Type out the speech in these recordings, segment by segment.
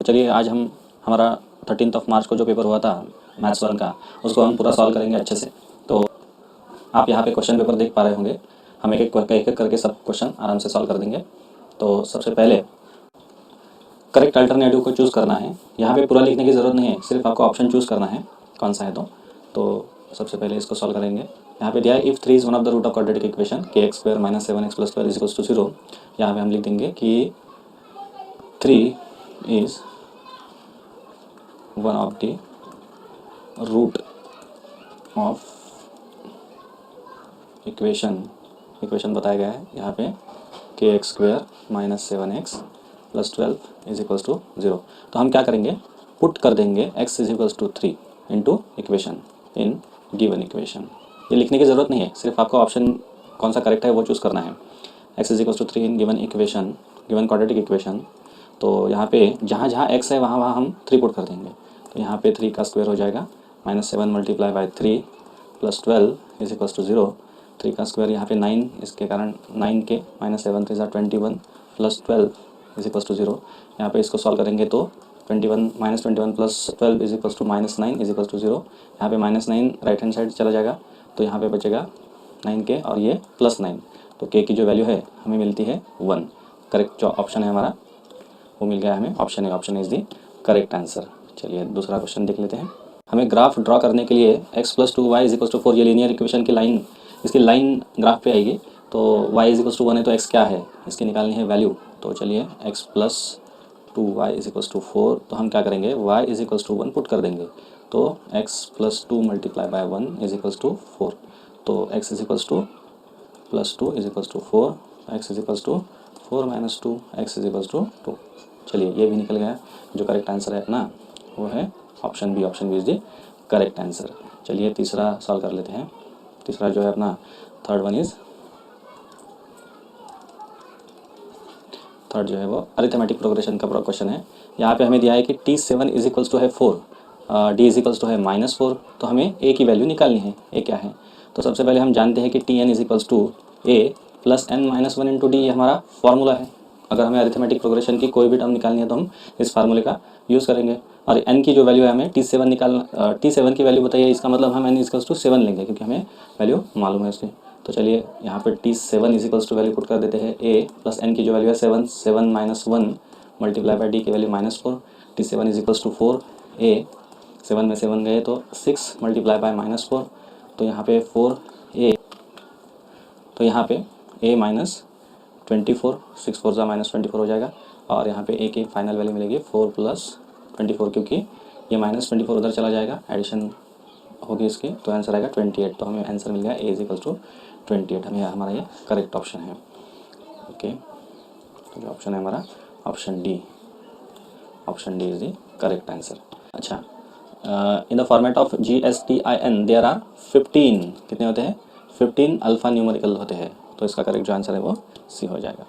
चलिए आज हम हमारा 13 मार्च को जो पेपर हुआ था मैथ्स 1 का, उसको हम पूरा सॉल्व करेंगे अच्छे से। तो आप यहाँ पे क्वेश्चन पेपर देख पा रहे होंगे। हम एक एक करके सब क्वेश्चन आराम से सॉल्व कर देंगे। तो सबसे पहले करेक्ट अल्टरनेटिव को चूज़ करना है। यहाँ पे पूरा लिखने की ज़रूरत नहीं है, सिर्फ आपको ऑप्शन चूज़ करना है कौन सा है। तो सबसे पहले इसको सॉल्व करेंगे। यहाँ पे दिया है if 3 is one of the root of quadratic equation kx² - 7x + 12 = 0। यहाँ पे हम लिख देंगे कि 3 is one of the root of equation बताया गया है यहाँ पे kx² - 7x + 12 = 0। तो हम क्या करेंगे, पुट कर देंगे x = 3 into equation in given equation. ये लिखने की ज़रूरत नहीं है, सिर्फ आपको ऑप्शन कौन सा करेक्ट है वो चूज़ करना है। x = 3 in given equation, given quadratic equation. तो यहाँ पे जहाँ जहाँ x है वहाँ हम 3 पुट कर देंगे। तो यहाँ पे 3 का स्क्वायर हो जाएगा -7 × 3 + 12 = 0। 3 का स्क्वायर यहाँ पे 9, इसके कारण 9 के -7 3 = 21 + 12 = 0। यहाँ पे इसको सॉल्व करेंगे तो 21 - 21 + 12 -9 = 0। यहाँ पे -9 राइट हैंड साइड चला जाएगा, तो यहाँ पे बचेगा 9 के और ये +9। तो k की जो वैल्यू है हमें मिलती है 1। करेक्ट जो ऑप्शन है हमारा वो मिल गया हमें, ऑप्शन है। Option is the correct answer. चलिए दूसरा क्वेश्चन देख लेते हैं। हमें ग्राफ ड्रॉ करने के लिए x + 2y = 4, ये लीनियर इक्वेशन की लाइन, इसकी लाइन ग्राफ पे आएगी। तो y = 1 है तो x क्या है, इसकी निकालनी है वैल्यू। तो चलिए x + 2y = 4, तो हम क्या करेंगे y = 1 पुट कर देंगे। तो x + 2 × 1 = 4। तो x + 2 + 2 = 4, x = 4 - 2 x = 2। चलिए ये भी निकल गया। जो करेक्ट आंसर है अपना वो है option B. Option B is the correct answer. चलिए तीसरा सॉल्व कर लेते हैं। तीसरा जो है अपना थर्ड जो है वो अरिथमेटिक प्रोग्रेशन का क्वेश्चन है। यहाँ पे हमें दिया है कि t7 = 4, d = -4। तो हमें a की वैल्यू निकालनी है। a क्या है, तो सबसे पहले हम जानते हैं कि tn = a + n - 1 × d, ये हमारा फार्मूला है। अगर हमें अरिथमेटिक प्रोग्रेशन की कोई भी टर्म निकालनी है तो हम इस फार्मूले का यूज़ करेंगे। और n की जो वैल्यू है हमें t7 की वैल्यू बताइए, इसका मतलब हम n = 7 लेंगे क्योंकि हमें वैल्यू मालूम है उसकी। तो चलिए यहाँ पे t7 = वैल्यू पुट कर देते हैं a + n की जो वैल्यू है 7 - 1 × d की वैल्यू -4। t7 = 4, a 7 में 7 गए तो 6 × -4। तो यहाँ पे 4a, तो यहाँ पे a - 24, 6 4 = -24 हो जाएगा। और यहाँ पे a की फाइनल वैल्यू मिलेगी 4 + 24, क्योंकि ये -24 उधर चला जाएगा, एडिशन होगी इसकी, तो आंसर आएगा 28। तो हमें आंसर मिल गया a = 28। हमें हमारा ये करेक्ट ऑप्शन है। ओके, तो जो ऑप्शन है हमारा option D. Option D is the correct answer. अच्छा, in the format of GSTIN there are 15, कितने होते हैं, 15 अल्फ़ा न्यूमेरिकल होते हैं। तो इसका करेक्ट जो आंसर है वो सी हो जाएगा।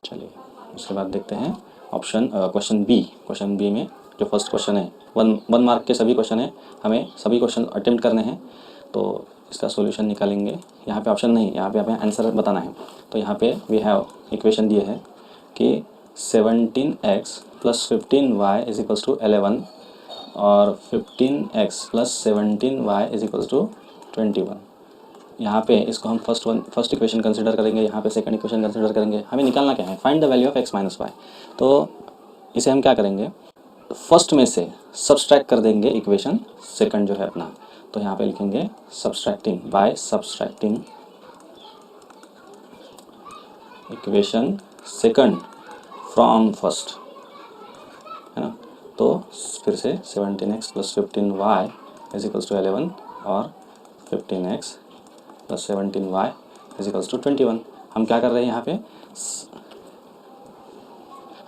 चलिए उसके बाद देखते हैं क्वेश्चन बी में जो फर्स्ट क्वेश्चन है, वन मार्क के सभी क्वेश्चन है, हमें सभी क्वेश्चन अटेम्प्ट करने हैं। तो इसका सॉल्यूशन निकालेंगे। यहाँ पे ऑप्शन नहीं, यहाँ पे हमें आंसर बताना है। तो यहाँ पे वी हैव इक्वेशन दिए है कि 17x + 15y = 11 और 15x + 17y = 21। यहाँ पे इसको हम फर्स्ट इक्वेशन कंसिडर करेंगे, यहाँ पे सेकंड इक्वेशन कंसिडर करेंगे। हमें निकालना क्या है, find the value of x - y। तो इसे हम क्या करेंगे, फर्स्ट में से सब्सट्रैक्ट कर देंगे इक्वेशन सेकंड जो है अपना। तो यहाँ पे लिखेंगे subtracting equation second from first, है ना। तो फिर से 17x + 15y = 11 और 15x + 17y = 21। हम क्या कर रहे हैं यहाँ पे,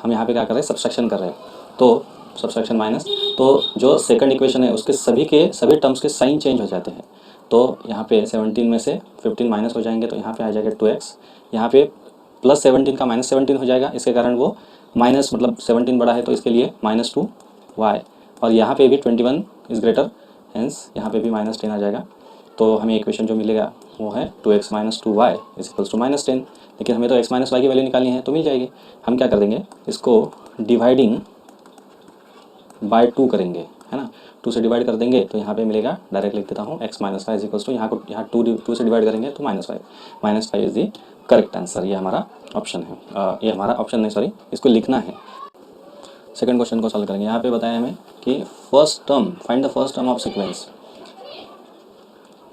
हम यहाँ पे क्या कर रहे हैं, सब्सट्रैक्शन कर रहे हैं। तो सब्सट्रैक्शन माइनस, तो जो सेकंड इक्वेशन है उसके सभी टर्म्स के साइन चेंज हो जाते हैं। तो यहाँ पे 17 में से 15 माइनस हो जाएंगे, तो यहाँ पे आ जाएगा 2x। यहाँ पे +17 का -17 हो जाएगा, इसके कारण वो माइनस, मतलब 17 बड़ा है तो इसके लिए -2y। और यहाँ पे भी 21 इज़ ग्रेटर, हेंस यहाँ पे भी -10 आ जाएगा। तो हमें इक्वेशन जो मिलेगा वो है 2x - 2y = -10। लेकिन हमें तो x - y की वैल्यू निकालनी है, तो मिल जाएगी। हम क्या कर देंगे, इसको डिवाइडिंग बाय 2 करेंगे, है ना, 2 से डिवाइड कर देंगे तो यहाँ पे मिलेगा, डायरेक्ट लिख देता हूँ, x minus 5 is equals to, यहाँ को यहाँ 2 से डिवाइड करेंगे तो -5 इज दी करेक्ट आंसर। ये हमारा ऑप्शन है, ये हमारा ऑप्शन नहीं, सॉरी, इसको लिखना है। सेकंड क्वेश्चन को सॉल्व करेंगे। यहाँ पे बताया हमें कि first term, find the first term of sequence.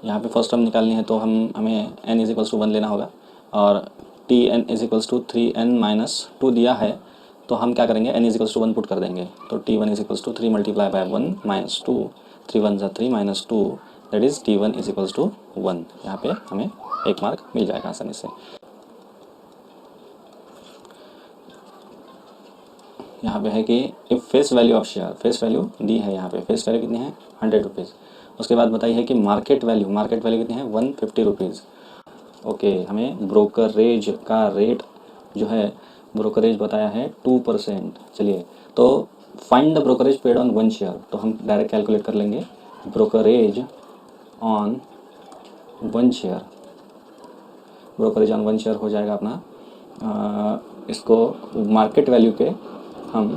यहाँ पे फर्स्ट टर्म निकालनी है तो हमें n इज इक्वल्स टू 1 लेना होगा, और Tn is equals to 3n-2 दिया है, तो हम क्या करेंगे, n is equals to 1 put कर देंगे, तो T1 is equals to 3 multiply by 1 minus 2, 3 1 ज़ा 3 minus 2, that is T1 is equals to 1। यहाँ पे हमें 1 मार्क मिल जाएगा आसानी से। यहाँ पे है कि if face value of share, face value दी है, यहाँ पे फेस वैल्यू कितनी है, 100 रुपीज़। उसके बाद बताई है कि मार्केट वैल्यू कितनी है, 150 रुपीज़। ओके, हमें ब्रोकरेज का रेट जो है, ब्रोकरेज बताया है 2%। चलिए, तो find the brokerage paid on 1 share, तो हम डायरेक्ट कैलकुलेट कर लेंगे, brokerage on 1 share, brokerage on 1 share हो जाएगा अपना, इसको मार्केट वैल्यू पे हम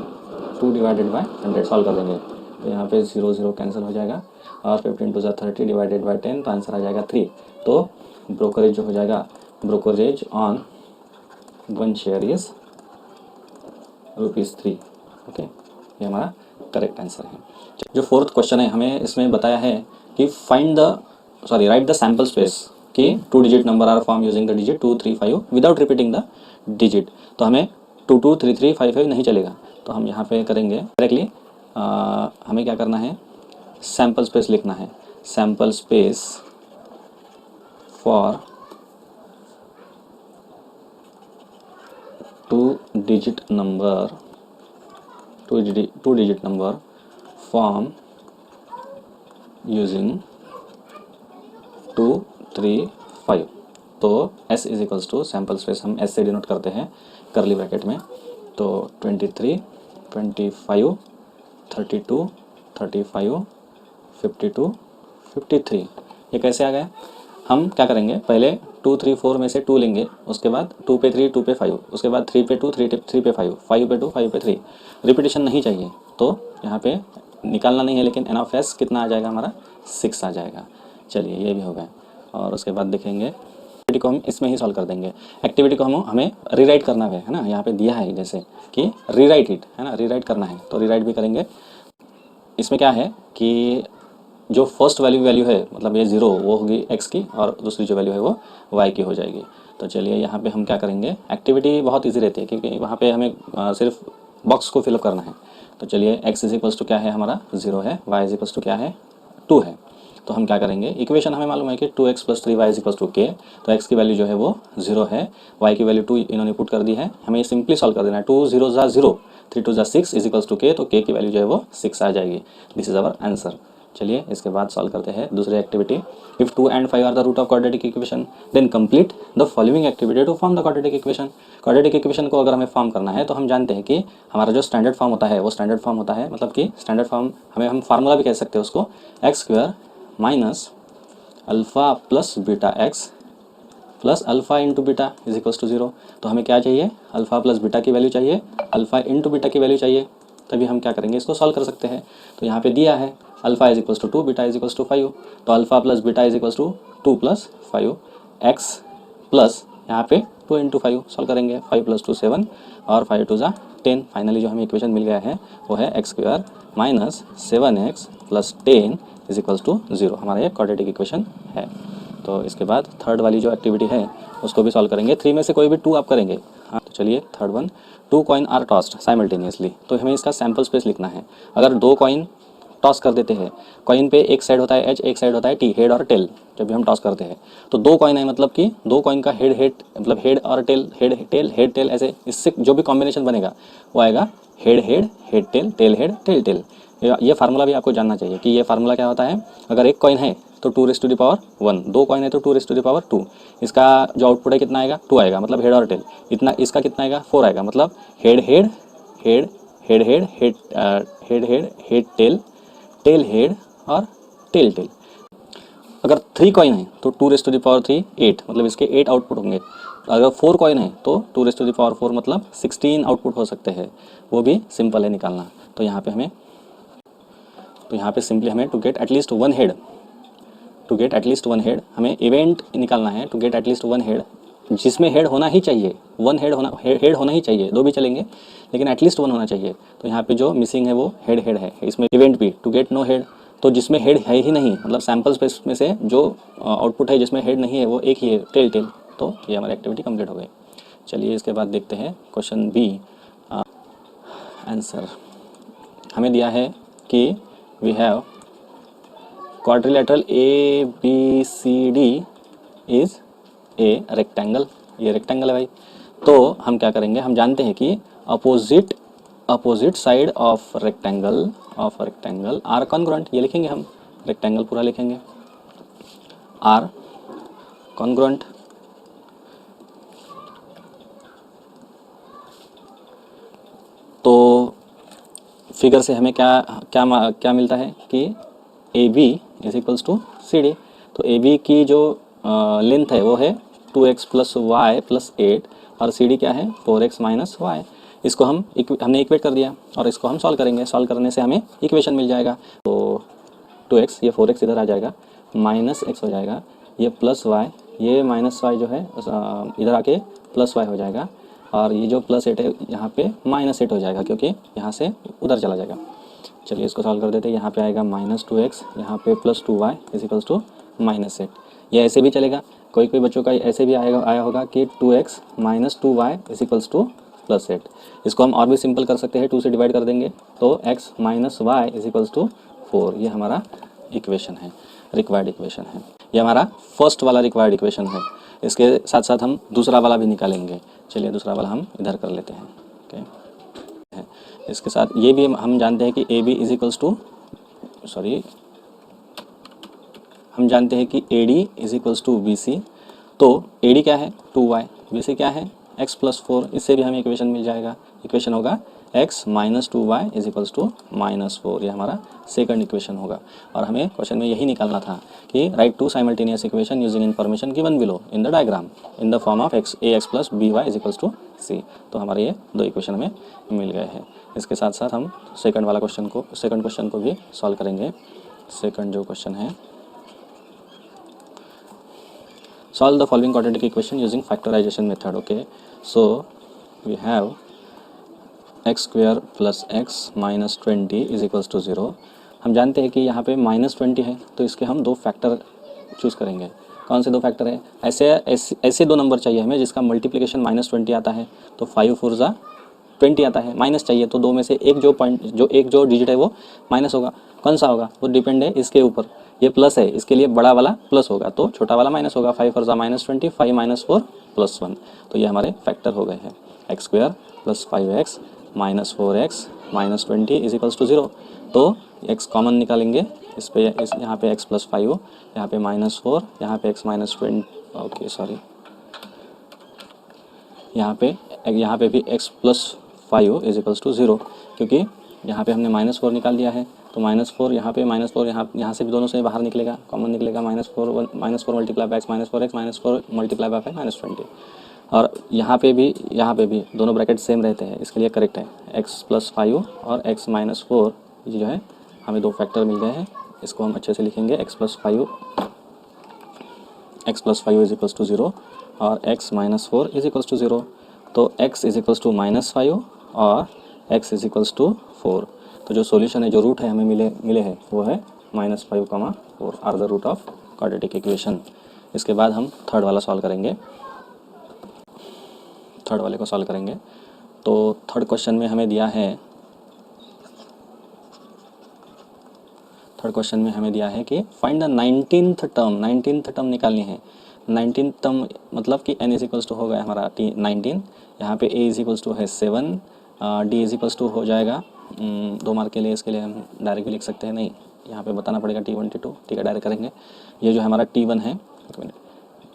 2 डिवाइडेड बाय 100 सॉल्व कर देंगे, तो यहाँ पे 0 0 कैंसिल हो जाएगा, और 15 2 30 डिवाइडेड बाय 10, तो आंसर आ जाएगा 3। तो ब्रोकरेज जो हो जाएगा, brokerage on 1 share is ₹3। Okay, ये हमारा करेक्ट आंसर है। जो फोर्थ क्वेश्चन है, हमें इसमें बताया है कि राइट द सैम्पल स्पेस कि 2 digit number are form using the digit 2 3 5 without repeating the digit. तो हमें 2 2 3 3 5 5 नहीं चलेगा, तो हम यहाँ पे करेंगे डायरेक्टली, हमें क्या करना है, सैम्पल स्पेस लिखना है, sample space for 2 digit number form using 2 3 5। तो s is equals to, sample space हम s से डिनोट करते हैं करली ब्रैकेट में, तो 23 25 32 35 52 53। ये कैसे आ गया, हम क्या करेंगे, पहले 2 3 4 में से 2 लेंगे, उसके बाद 2 पे 3 2 पे 5, उसके बाद 3 पे 2 3 पे 5 5 पे 2 5 पे 3, रिपीटेशन नहीं चाहिए, तो यहाँ पे निकालना नहीं है, लेकिन n ऑफ s कितना आ जाएगा हमारा, 6 आ जाएगा। चलिए, ये भी हो गया, और उसके बाद देखेंगे एक्टिविटी को हम इसमें ही सॉल्व कर देंगे। एक्टिविटी को हमें रीराइट करना है ना, यहाँ पे दिया है जैसे कि रीराइट इट, है ना, रीराइट करना है, तो रीराइट भी करेंगे। इसमें क्या है कि जो फर्स्ट वैल्यू है, मतलब ये 0 वो होगी x की, और दूसरी जो वैल्यू है वो y की हो जाएगी। तो चलिए, यहाँ पे हम क्या करेंगे, एक्टिविटी बहुत इजी रहती है क्योंकि वहाँ पे हमें सिर्फ बॉक्स को फिलअप करना है। तो चलिए, x इज इक्वल्स टू क्या है हमारा, 0 है, y इज इक्वल्स टू क्या है, 2 है। तो हम क्या करेंगे, इक्वेशन हमें मालूम है कि 2x + 3y is equals to k, तो x की वैल्यू जो है वो 0 है, y की वैल्यू 2 इन्होंने पुट कर दी है, हमें सिंपली सॉल्व कर देना है। 2 0 ज़ा 0, 3 2 ज़ा 6 इज इक्वल्स टू k, तो k की वैल्यू जो है वो 6 आ जाएगी। This is our answer. चलिए, इसके बाद सॉल्व करते हैं दूसरी activity. If 2 and 5 are the root of quadratic equation, then complete the following activity to form the quadratic equation. Quadratic equation को अगर हमें फॉर्म करना है तो हम जानते हैं कि हमारा जो स्टैंडर्ड फॉर्म होता है वो स्टैंडर्ड फॉर्म होता है, मतलब कि स्टैंडर्ड फॉर्म हम फार्मूला भी कह सकते हैं उसको, x² minus alpha plus beta x plus alpha into beta is equals to 0। तो हमें क्या चाहिए, अल्फ़ा प्लस बीटा की वैल्यू चाहिए, अल्फ़ा इंटू बीटा की वैल्यू चाहिए, तभी हम क्या करेंगे, इसको सॉल्व कर सकते हैं। तो यहाँ पे दिया है alpha is equals to 2, beta is equals to 5, तो alpha plus beta is equals to 2 + 5 x plus यहाँ पे 2 × 5 सॉल्व करेंगे, 5 + 2 7 और 5 2 ज़ा 10। फाइनली जो हमें इक्वेशन मिल गया है वो है x² minus 7x plus 10 is equals to 0। हमारा ये क्वाड्रेटिक इक्वेशन है। तो इसके बाद थर्ड वाली जो एक्टिविटी है उसको भी सॉल्व करेंगे। 3 में से कोई भी 2 आप करेंगे। हाँ, तो चलिए, third one, 2 coin are tossed simultaneously, तो हमें इसका सैम्पल स्पेस लिखना है। अगर 2 कॉइन टॉस कर देते हैं, कॉइन पे एक साइड होता है h, एक साइड होता है t, हेड और टेल, जब भी हम टॉस करते हैं तो 2 कॉइन है, मतलब कि 2 कॉइन का हेड मतलब हेड और टेल, हेड टेल, ऐसे इससे जो भी कॉम्बिनेशन बनेगा वो आएगा head tail, tail head, tail tail. ये फार्मूला भी आपको जानना चाहिए कि ये फार्मूला क्या होता है। अगर एक कॉइन है तो 2⁻1, 2 कॉइन है तो 2⁻2, इसका जो आउटपुट है कितना आएगा, 2 आएगा, मतलब हेड और टेल। इतना इसका कितना आएगा, 4 आएगा, मतलब head head head head head head head head head tail, tail head और टेल टेल। अगर 3 कॉइन है तो 2⁻3 8, मतलब इसके 8 आउटपुट होंगे। अगर 4 कॉइन है तो 2⁻4 मतलब 16 आउटपुट हो सकते हैं, वो भी सिंपल है निकालना। तो यहाँ पे हमें तो यहाँ पे सिंपली हमें to get at least one head, to get at least one head हमें इवेंट निकालना है। To get at least one head जिसमें हेड होना ही चाहिए, वन हेड होना ही चाहिए, दो भी चलेंगे लेकिन एटलीस्ट वन होना चाहिए। तो यहाँ पे जो मिसिंग है वो हेड है, इसमें इवेंट भी टू गेट नो हेड, तो जिसमें हेड है ही नहीं, मतलब सैम्पल स्पेस में से जो आउटपुट है जिसमें हेड नहीं है वो एक ही है, टेल। तो ये हमारी एक्टिविटी कंप्लीट हो गई। चलिए इसके बाद देखते हैं क्वेश्चन बी। आंसर हमें दिया है कि we have quadrilateral ABCD is a rectangle, ये रेक्टेंगल है भाई। तो हम क्या करेंगे, हम जानते हैं कि opposite side of rectangle are congruent, ये लिखेंगे हम, रेक्टेंगल पूरा लिखेंगे आर कॉन्ग्रुएंट। तो फिगर से हमें क्या मिलता है कि AB is equals to CD। तो AB की जो लेंथ है वो है 2x + y + 8 और CD क्या है 4x - y। इसको हमने इक्वेट कर दिया और इसको हम सॉल्व करेंगे। सॉल्व करने से हमें इक्वेशन मिल जाएगा। तो 2x, ये 4x इधर आ जाएगा, -x हो जाएगा, ये +y, ये -y जो है इधर आके +y हो जाएगा और ये जो +8 है यहाँ पे -8 हो जाएगा क्योंकि यहाँ से उधर चला जाएगा। चलिए इसको सॉल्व कर देते हैं। यहाँ पे आएगा -2x, यहाँ पे +2y इज इक्वल्स टू -8। ये ऐसे भी चलेगा, कोई बच्चों का ऐसे भी आया होगा कि 2x - 2y is equals to +8। इसको हम और भी सिंपल कर सकते हैं, 2 से डिवाइड कर देंगे तो x - y is equals to 4। ये हमारा इक्वेशन है, रिक्वायर्ड इक्वेशन है। ये हमारा फर्स्ट वाला रिक्वायर्ड इक्वेशन है। इसके साथ साथ हम दूसरा वाला भी निकालेंगे। चलिए दूसरा वाला हम इधर कर लेते हैं। ओके, इसके साथ ये भी हम जानते हैं कि AB इज इक्वल्स टू हम जानते हैं कि AD is equals to BC। तो AD क्या है 2y, BC क्या है x + 4। इससे भी हमें इक्वेशन मिल जाएगा। इक्वेशन होगा x - 2y is equals to -4। ये हमारा सेकंड इक्वेशन होगा। और हमें क्वेश्चन में यही निकालना था कि write 2 simultaneous equation using information given below in the diagram in the form of ax + by is equals to c। तो हमारे ये दो इक्वेशन हमें मिल गए हैं। इसके साथ साथ हम सेकंड क्वेश्चन को भी सॉल्व करेंगे। सेकंड जो क्वेश्चन है, solve the following quadratic equation using factorization method। okay, so we have x² + x - 20 is equals to 0। हम जानते हैं कि यहाँ पे -20 है तो इसके हम दो फैक्टर चूज़ करेंगे। कौन से दो फैक्टर है, ऐसे दो नंबर चाहिए हमें जिसका मल्टीप्लिकेशन -20 आता है। तो 5 4 ज़ा 20 आता है, माइनस चाहिए तो दो में से एक जो डिजिट है वो माइनस होगा। कौन सा होगा वो डिपेंड है इसके ऊपर। ये प्लस है, इसके लिए बड़ा वाला प्लस होगा तो छोटा वाला माइनस होगा। 5 4 ज़ा -20, 5 - 4 + 1। तो ये हमारे फैक्टर हो गए हैं। x² + 5x - 4x - 20 is equals to 0। तो x कॉमन निकालेंगे, यहाँ पे x + 5, यहाँ पे -4, यहाँ पे x - 20, ओके सॉरी, यहाँ पे भी x + 5 इज इक्वल्स टू 0 क्योंकि यहाँ पे हमने -4 निकाल दिया है। तो -4 यहाँ पे -4 यहाँ से भी दोनों से बाहर निकलेगा, कॉमन निकलेगा। -4 × x - 4x -4 × 5 -20। और यहाँ पे भी दोनों ब्रैकेट सेम रहते हैं, इसके लिए करेक्ट है x + 5 और x - 4। ये जो है हमें दो फैक्टर मिल गए हैं। इसको हम अच्छे से लिखेंगे, x + 5 इज इक्वल्स टू 0 और x - 4 इज इक्वल्स टू 0। तो x इज इक्वल्स टू -5 और x इज इक्वल्स टू 4। तो जो सॉल्यूशन है, जो रूट है हमें मिले हैं वो है -5, 4 are the root of quadratic equation. इसके बाद हम थर्ड वाला सॉल्व करेंगे। थर्ड वाले को सॉल्व करेंगे तो थर्ड क्वेश्चन में हमें दिया है कि फाइंड द 19th टर्म निकालनी है। 19th टर्म मतलब कि n इज इक्वल्स टू होगा हमारा 19। यहाँ पे a इज इक्वल्स टू है 7, d इज इक्वल्स टू हो जाएगा 2 मार्क के लिए। इसके लिए हम डायरेक्ट भी लिख सकते हैं, नहीं यहाँ पे बताना पड़ेगा T1 T2, ठीक है डायरेक्ट करेंगे। ये जो हमारा T1 है,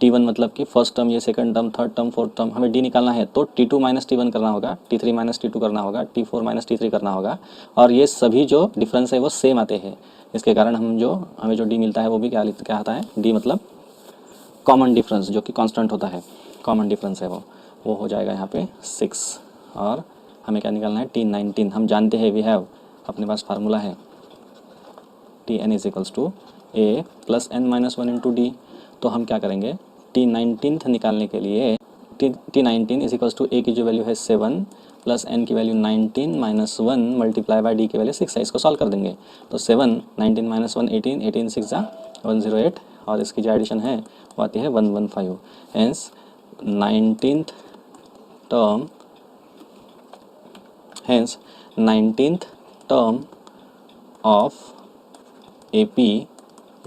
T1 मतलब कि फर्स्ट टर्म, ये second term, third term, fourth term, हमें D निकालना है तो T2 - T1 करना होगा, T3 - T2 करना होगा, T4 - T3 करना होगा। और ये सभी जो डिफरेंस है वो सेम आते हैं, इसके कारण हमें जो D मिलता है वो भी क्या आता है, D मतलब कॉमन डिफरेंस, जो कि कांस्टेंट होता है, कॉमन डिफरेंस है वो हो जाएगा यहाँ पे 6। और हमें क्या निकालना है T19। हम जानते हैं वी हैव, अपने पास फार्मूला है t n is equals to a plus n minus one into d. तो हम क्या करेंगे, टी 19th निकालने के लिए t 19 is equals to a की जो वैल्यू है 7 प्लस एन की value 19 minus 1 multiply by d की वैल्यू 6 है। इसको सॉल्व कर देंगे तो 7 19 माइनस 1 18 18 6 जा 108 और इसकी जो एडिशन है वो आती है 115। Hence 19th term hence 19th term of AP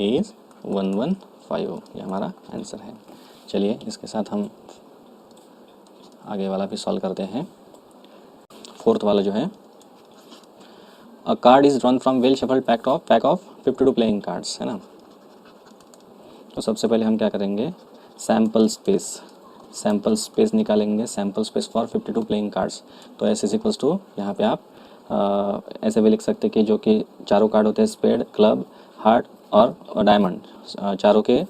is 115। ये हमारा आंसर है। चलिए इसके साथ हम आगे वाला भी सॉल्व करते हैं। फोर्थ वाला जो है, अ card is drawn from well shuffled pack of 52 playing cards, है ना। तो सबसे पहले हम क्या करेंगे, सैम्पल स्पेस निकालेंगे, sample space for 52 playing cards. तो एस इज इक्वल्स टू, यहाँ पे आप ऐसे भी लिख सकते हैं कि जो कि चारों कार्ड होते हैं स्पेड, क्लब, हार्ट और डायमंड, चारों के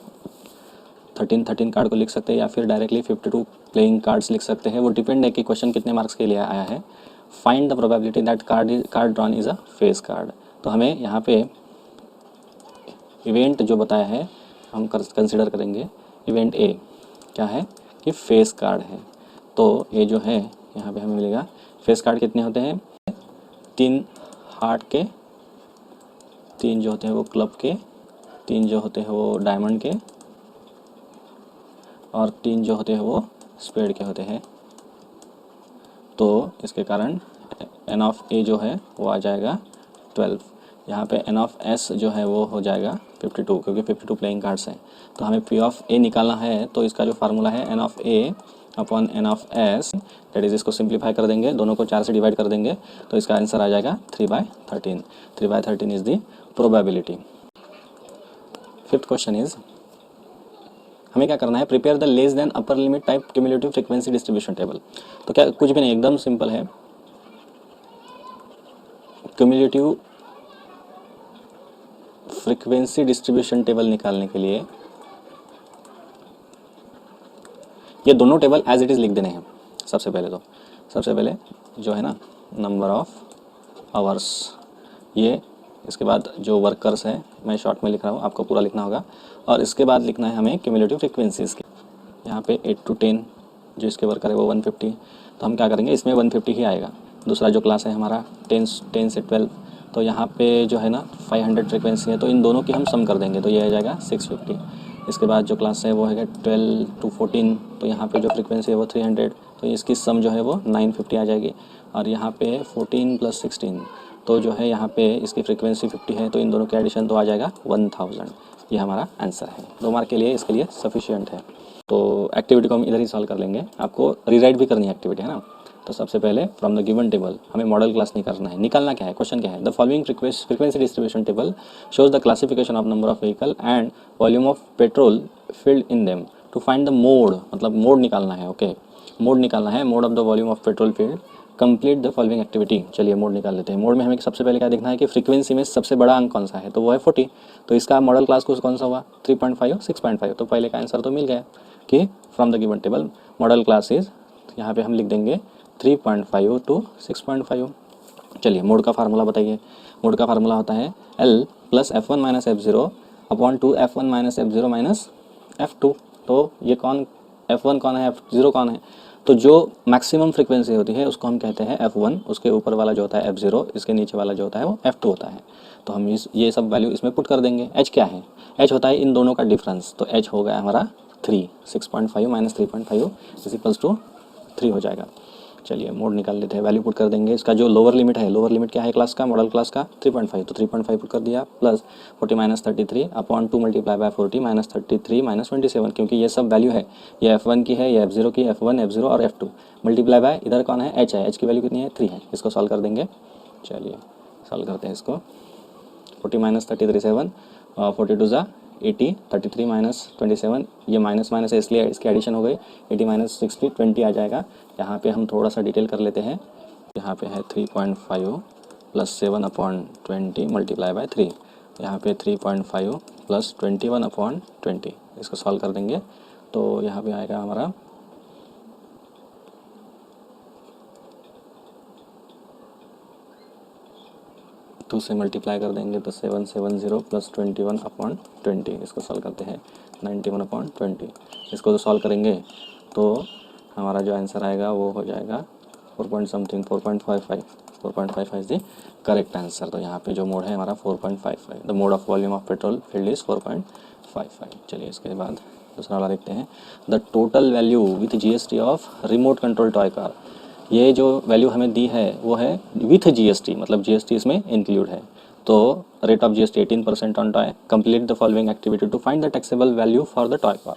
13 कार्ड को लिख सकते हैं या फिर डायरेक्टली 52 प्लेइंग कार्ड्स लिख सकते हैं। वो डिपेंड है कि क्वेश्चन कितने मार्क्स के लिए आया है। Find the probability that card drawn is a face card. तो हमें यहाँ पे इवेंट जो बताया है हम कंसिडर करेंगे इवेंट ए क्या है कि फेस कार्ड है। तो ये जो है यहाँ पे हमें मिलेगा, फेस कार्ड कितने होते हैं, 3 हार्ट के, 3 जो होते हैं वो क्लब के, 3 जो होते हैं वो डायमंड के और 3 जो होते हैं वो स्पेड के होते हैं। तो इसके कारण एन ऑफ ए जो है वो आ जाएगा 12। यहाँ पे एन ऑफ एस जो है वो हो जाएगा 52 क्योंकि 52 प्लेइंग कार्ड्स हैं। तो हमें पी ऑफ ए निकालना है। तो इसका जो फार्मूला है n of a upon n of s, that is इसको सिंप्लीफाई कर देंगे, दोनों को 4 से डिवाइड कर देंगे तो इसका आंसर आ जाएगा 3/13। 3/13 is the probability. Fifth question is, हमें क्या करना है, prepare the less than upper limit type cumulative frequency distribution table. तो क्या कुछ भी नहीं, एकदम सिंपल है। क्यूमुलेटिव फ्रीक्वेंसी डिस्ट्रीब्यूशन टेबल निकालने के लिए ये दोनों टेबल एज इट इज़ लिख देने हैं। सबसे पहले जो है ना, नंबर ऑफ आवर्स, ये, इसके बाद जो वर्कर्स है, मैं शॉर्ट में लिख रहा हूँ, आपको पूरा लिखना होगा। और इसके बाद लिखना है हमें क्यूमुलेटिव फ्रीक्वेंसीज़ के। यहाँ पे 8 to 10 जो इसके वर्कर है वो 150। तो हम क्या करेंगे, इसमें 150 ही आएगा। दूसरा जो क्लास है हमारा 10 से 12, तो यहाँ पे जो है ना 500 फ्रीक्वेंसी है, तो इन दोनों की हम सम कर देंगे तो ये आ जाएगा 650। इसके बाद जो क्लास है वो है 12 to 14, तो यहाँ पे जो फ्रीक्वेंसी है वो 300, तो इसकी सम जो है वो 950 आ जाएगी। और यहाँ पे 14 + 16, तो जो है यहाँ पे इसकी फ्रीक्वेंसी 50 है, तो इन दोनों के एडिशन तो आ जाएगा 1000। ये हमारा आंसर है। 2 मार्क के लिए इसके लिए सफिशिएंट है। तो एक्टिविटी को हम इधर ही सॉल्व कर लेंगे, आपको रीराइट भी करनी है एक्टिविटी, है ना। तो सबसे पहले फ्रॉम द गिवन टेबल हमें मॉडल क्लास निकालना क्या है, क्वेश्चन क्या है, the following frequency distribution table shows the classification of number of vehicle and volume of petrol filled in them to find the mode, मतलब मोड निकालना है। Okay, mode निकालना है, mode of the volume of petrol filled, complete the following activity. चलिए mode निकाल लेते हैं। Mode में हमें सबसे पहले क्या देखना है कि फ्रीक्वेंसी में सबसे बड़ा अंक कौन सा है, तो वो है 40। तो इसका मॉडल क्लास कौन सा हुआ, 3.5 6.5। तो पहले का आंसर तो मिल गया कि from the given table model class is, यहाँ पे हम लिख देंगे 3.5 to 6.5। चलिए मोड का फार्मूला बताइए। मोड का फार्मूला होता है L + F1 - F0 upon 2 F1 - F0 - F2। तो ये कौन, F1 कौन है, F0 कौन है, तो जो मैक्सिमम फ्रीक्वेंसी होती है उसको हम कहते हैं F1, उसके ऊपर वाला जो होता है F0, इसके नीचे वाला जो होता है वो F2 होता है। तो हम ये सब वैल्यू इसमें पुट कर देंगे। H क्या है, H होता है इन दोनों का डिफरेंस, तो H हो गया हमारा 3, 6.5 - 3.5 = 3 हो जाएगा। चलिए मोड निकाल लेते हैं, वैल्यू पुट कर देंगे। इसका जो लोअर लिमिट है, लोअर लिमिट क्या है क्लास का, मॉडल क्लास का 3.5, तो 3.5 पुट कर दिया, प्लस 40 - 33 अपॉन 2 × 40 - 33 - 27, क्योंकि ये सब वैल्यू है, ये F1 की है, ये F0 की, F1 F0 और F2 मल्टीप्लाई बाय इधर कौन है, H है, H की वैल्यू कितनी है, 3 है। इसको सॉल्व कर देंगे। चलिए सॉल्व करते हैं इसको। 40 - 33 7, 42 × 80, 33 - 27, ये माइनस माइनस है इसलिए इसकी एडिशन हो गई, 80 - 60 20 आ जाएगा। यहाँ पे हम थोड़ा सा डिटेल कर लेते हैं। यहाँ पे है 3.5 + 7/20 मल्टीप्लाई बाय 3, यहाँ पे 3.5 + 21/20, इसको सॉल्व कर देंगे तो यहाँ पे आएगा हमारा 3 2 से मल्टीप्लाई कर देंगे तो 770 प्लस 21/20, इसको सॉल्व करते हैं 91/20। इसको तो सॉल्व करेंगे तो हमारा जो आंसर आएगा वो हो जाएगा 4.55 इज द करेक्ट आंसर। तो यहाँ पे जो मोड है हमारा 4.55, the mode of volume of petrol filled is 4.55। चलिए इसके बाद दूसरा वाला देखते हैं, the total value with GST of remote control toy car. ये जो वैल्यू हमें दी है वो है विथ जीएसटी, मतलब जीएसटी इसमें इंक्लूड है। तो rate of GST 18% on toy. Complete the following activity to find the taxable value for the toy car.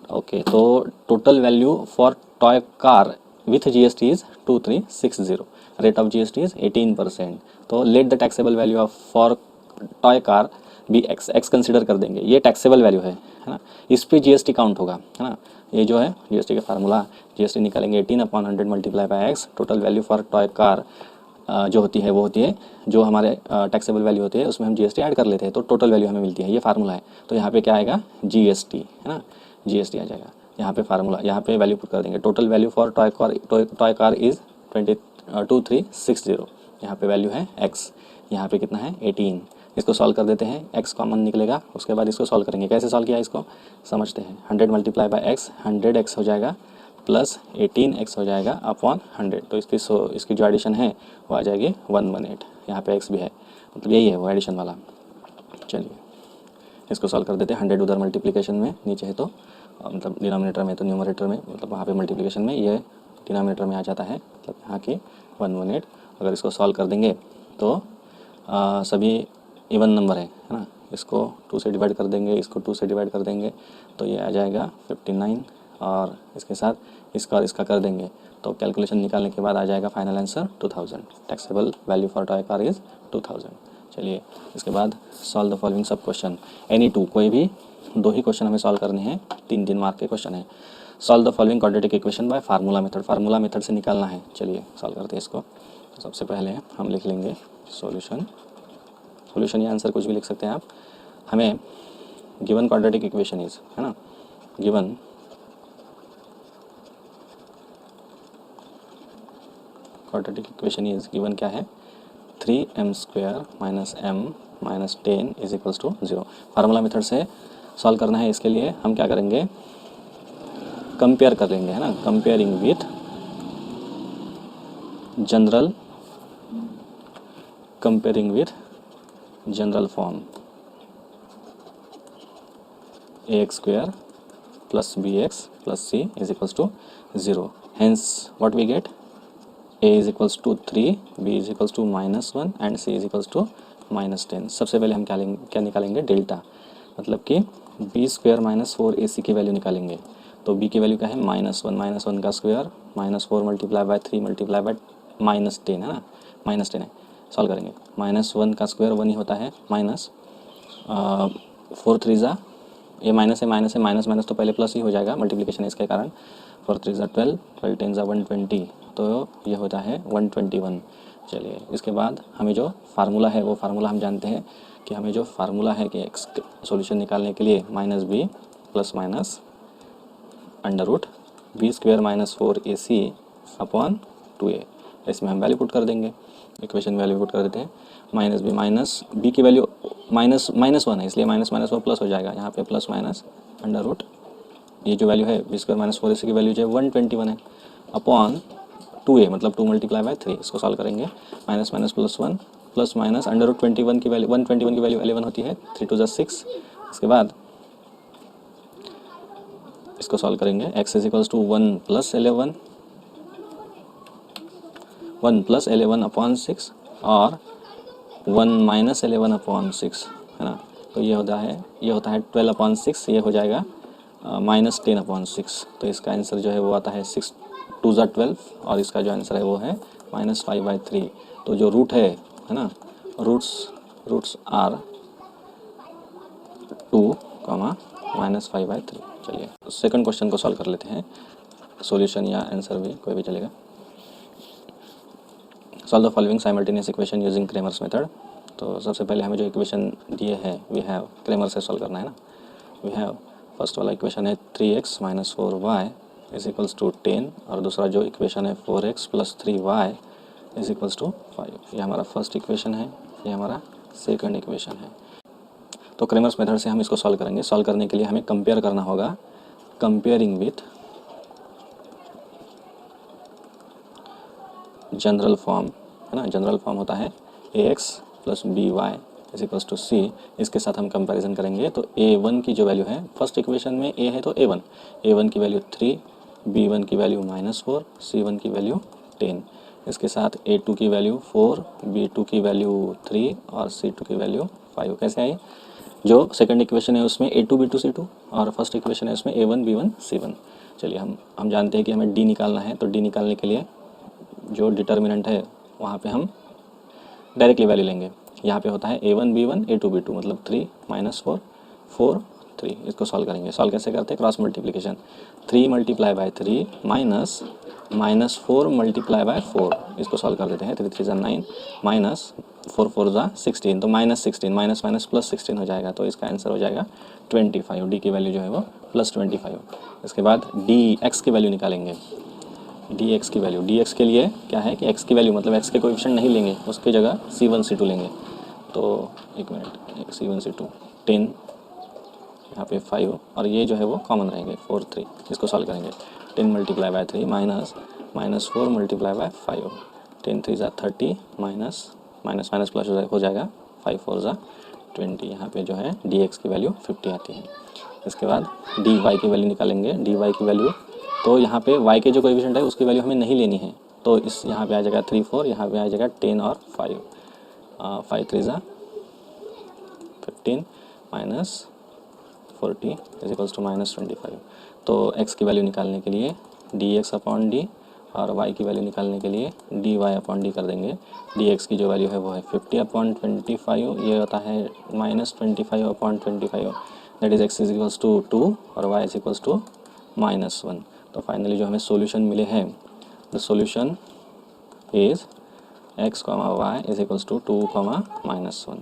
Okay, तो total value for toy car with GST is 2360, rate of GST is 18%। तो let the taxable value of for toy car भी x consider कर देंगे, ये taxable value है ना, इस पे जीएसटी काउंट होगा, है ना। ये जो है जीएसटी का फार्मूला, जीएसटी निकालेंगे 18/100 multiply by x. Total value for toy car जो होती है वो होती है जो हमारे टैक्सेबल वैल्यू होती है उसमें हम जीएसटी ऐड कर लेते हैं तो टोटल वैल्यू हमें मिलती है, ये फार्मूला है। तो यहाँ पे क्या आएगा, जीएसटी, है ना, जीएसटी आ जाएगा। यहाँ पे फार्मूला, यहाँ पे वैल्यू पुट कर देंगे। Total value for toy car is 2360, यहाँ पे वैल्यू है एक्स, यहाँ पे कितना है 18। इसको सॉल्व कर देते हैं, x कॉमन निकलेगा, उसके बाद इसको सॉल्व करेंगे। कैसे सॉल्व किया इसको समझते हैं। 100 मल्टीप्लाई बाय एक्स, 100x हो जाएगा प्लस 18x हो जाएगा अपॉन 100। तो इसकी जो एडिशन है वो आ जाएगी 118। यहाँ पे x भी है, मतलब यही है वो एडिशन वाला। चलिए इसको सॉल्व कर देते हैं। 100 उधर मल्टीप्लिकेशन में नीचे है तो मतलब डिनोमिनेटर में, तो न्यूमरेटर में मतलब वहाँ पे मल्टीप्लिकेशन में, ये डिनोमिनेटर में आ जाता है, मतलब यहाँ की 118। अगर इसको सॉल्व कर देंगे तो सभी इवन नंबर है ना। इसको 2 से डिवाइड कर देंगे, इसको 2 से डिवाइड कर देंगे तो ये आ जाएगा 59, और इसके साथ इसका और इसका कर देंगे तो कैलकुलेशन निकालने के बाद आ जाएगा final answer 2000। Taxable value for toy car is 2000। चलिए इसके बाद सॉल्व द फॉलोइंग सब क्वेश्चन, एनी टू, कोई भी 2 ही क्वेश्चन हमें सॉल्व करने हैं, 3 मार्क के क्वेश्चन है। Solve the following quadratic equation by formula method, formula method से निकालना है। चलिए सॉल्व करते हैं इसको। तो सबसे पहले हम लिख लेंगे सॉल्यूशन या आंसर कुछ भी लिख सकते हैं आप। हमें गिवन क्वाड्रेटिक इक्वेशन इज, है ना, given quadratic equation is given क्या है, 3m² minus m minus 10 is equals to 0। Formula method से सॉल्व करना है। इसके लिए हम क्या करेंगे, कंपेयर कर लेंगे, है ना, comparing with general, comparing with general form ax² plus bx plus c is equals to 0. Hence what we get, a is equals to 3, b is equals to -1 and c is equals to -10। सबसे पहले हम क्या निकालेंगे, delta, मतलब कि b² minus 4ac की value निकालेंगे। तो b की वैल्यू क्या है, -1 का square -4 multiply bye 3 multiply bye -10, है ना, -10 है। सॉल्व करेंगे, -1 का स्क्वायर 1 ही होता है, माइनस 4 3 ज़ा, ये माइनस है, माइनस तो पहले प्लस ही हो जाएगा मल्टीप्लिकेशन इसके कारण। 4 3 ज़ा 12, 12 10 ज़ा 120, तो ये होता है 121। चलिए इसके बाद हमें जो फार्मूला है वो फार्मूला हम जानते हैं कि हमें जो फार्मूला है कि एक्स सॉल्यूशन निकालने के लिए -b plus minus √b² minus 4ac upon 2a, इसमें हम वैल्यू पुट कर देंगे, इक्वेशन वैल्यू पुट कर देते हैं। -b माइनस b की वैल्यू -1 है, इसलिए -1 प्लस हो जाएगा, यहाँ पे प्लस माइनस √ ये जो वैल्यू है b² माइनस 4ac की वैल्यू जो है 121 है, अपॉन 2a, मतलब 2 मल्टीप्लाई बाय 3। इसको सॉल्व करेंगे, माइनस प्लस 1 प्लस माइनस √121 की वैल्यू 11 होती है, 3 2 ज़ा 6। इसके बाद इसको सॉल्व करेंगे, x is equals to 1 plus 11 upon 6 और 1 माइनस 11 अपॉन 6, है ना। तो ये होता है 12 अपॉन 6, ये हो जाएगा -10 अपॉन 6। तो इसका आंसर जो है वो आता है 6 2 ज़ा 12, और इसका जो आंसर है वो है -5/3। तो जो रूट है ना, रूट्स आर 2, -5/3। चलिए सेकंड क्वेश्चन को सॉल्व कर लेते हैं, सॉल्यूशन या आंसर भी कोई भी चलेगा। Solve the following simultaneous equation using Cramer's method. तो सबसे पहले हमें जो इक्वेशन दिए हैं वी हैव, क्रेमर से सॉल्व करना है ना। वी हैव फर्स्ट वाला इक्वेशन है 3x minus 4y is equals to 10, और दूसरा जो इक्वेशन है 4x plus 3y is equals to 5। ये हमारा फर्स्ट इक्वेशन है, ये हमारा सेकंड इक्वेशन है। तो क्रेमर्स मेथड से हम इसको सॉल्व करेंगे। सॉल्व करने के लिए हमें कंपेयर करना होगा, कंपेयरिंग विथ जनरल फॉर्म, है ना। जनरल फॉर्म होता है ax plus B Y is equals to C. इसके साथ हम कंपैरिजन करेंगे। तो a1 की जो वैल्यू है, फर्स्ट इक्वेशन में a है तो a1 की वैल्यू 3, b1 की वैल्यू -4, c1 की वैल्यू 10। इसके साथ a2 की वैल्यू 4, b2 की वैल्यू 3 और c2 की वैल्यू 5। कैसे आई? जो सेकंड इक्वेशन है उसमें a2 b2 c2 और फर्स्ट इक्वेशन है उसमें a1 b1 c1। चलिए हम जानते हैं कि हमें d निकालना है। तो d निकालने के लिए जो डिटर्मिनेंट है वहाँ पे हम डायरेक्टली वैल्यू लेंगे। यहाँ पे होता है a1 b1 a2 b2 मतलब 3 -4 4 3। इसको सॉल्व करेंगे। सॉल्व कैसे करते हैं? Cross multiplication. 3 multiply bye 3 -4 multiply by 4। इसको सॉल्व कर देते हैं। 3 3 9 -4 4 16। तो -16 माइनस माइनस प्लस 16 हो जाएगा। तो इसका आंसर हो जाएगा 25। डी की वैल्यू जो है वो +25। इसके बाद डी एक्स की वैल्यू निकालेंगे। डी एक्स की वैल्यू, डी एक्स के लिए क्या है कि एक्स की वैल्यू मतलब एक्स के कोएफिशिएंट नहीं लेंगे, उसकी जगह c1 c2 लेंगे। तो एक मिनट, c1 c2 10, यहाँ पे 5 और ये जो है वो कॉमन रहेंगे 4 3। इसको सॉल्व करेंगे। 10 multiply by 3 -4 multiply bye 5। 10 3 30 minus minus plus हो जाएगा 5 4 20। यहाँ पे जो है डी एक्स की वैल्यू 50 आती है। इसके बाद डी वाई की वैल्यू निकालेंगे। डी वाई की वैल्यू, तो यहाँ पे y के जो कोएफिशिएंट है उसकी वैल्यू हमें नहीं लेनी है। तो इस यहाँ पे आ जाएगा 3 4, यहाँ पे आ जाएगा 10 और 5। 5 3 15 -40 इज इक्वल्स टू -25। तो x की वैल्यू निकालने के लिए dx अपॉन डी और y की वैल्यू निकालने के लिए dy अपॉन डी कर देंगे। dx की जो वैल्यू है वो है 50 अपॉन 25, ये होता है -25 upon 25, that is x is equals to 2 और y इज इक्वल्स टू -1। तो फाइनली जो हमें सॉल्यूशन मिले हैं, the solution is x, y is equals to 2, -1।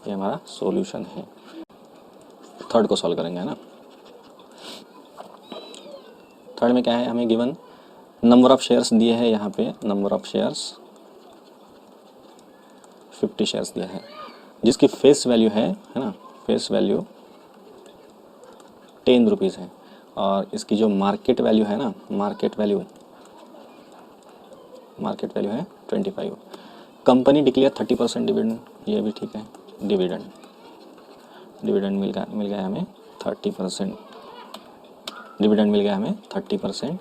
ये हमारा सॉल्यूशन है। थर्ड को सॉल्व करेंगे, है ना। थर्ड में क्या है, हमें गिवन नंबर ऑफ शेयर्स दिए हैं। यहाँ पे नंबर ऑफ शेयर्स 50 शेयर्स दिया है, जिसकी फेस वैल्यू है ना, फेस वैल्यू 10 रुपीज़ है। और इसकी जो मार्केट वैल्यू है ना, मार्केट वैल्यू है 25। कंपनी डिक्लेयर 30% डिविडेंड, ये भी ठीक है। डिविडेंड मिल गया हमें 30%। डिविडेंड मिल गया हमें 30%।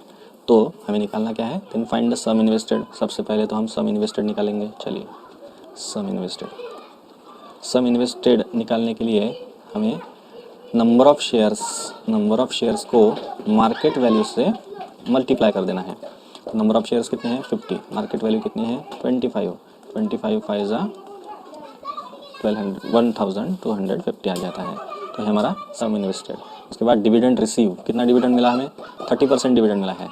तो हमें निकालना क्या है, then find the sum invested. सबसे पहले तो हम सम इन्वेस्टेड निकालेंगे। चलिए सम इन्वेस्टेड निकालने के लिए हमें नंबर ऑफ शेयर्स को मार्केट वैल्यू से मल्टीप्लाई कर देना है। तो नंबर ऑफ शेयर्स कितने हैं 50, मार्केट वैल्यू कितनी है 25 5 1250 आ जाता है। तो ये हमारा सम इन्वेस्टेड। उसके बाद डिविडेंड रिसीव, कितना डिविडेंड मिला हमें 30% डिविडेंड मिला है।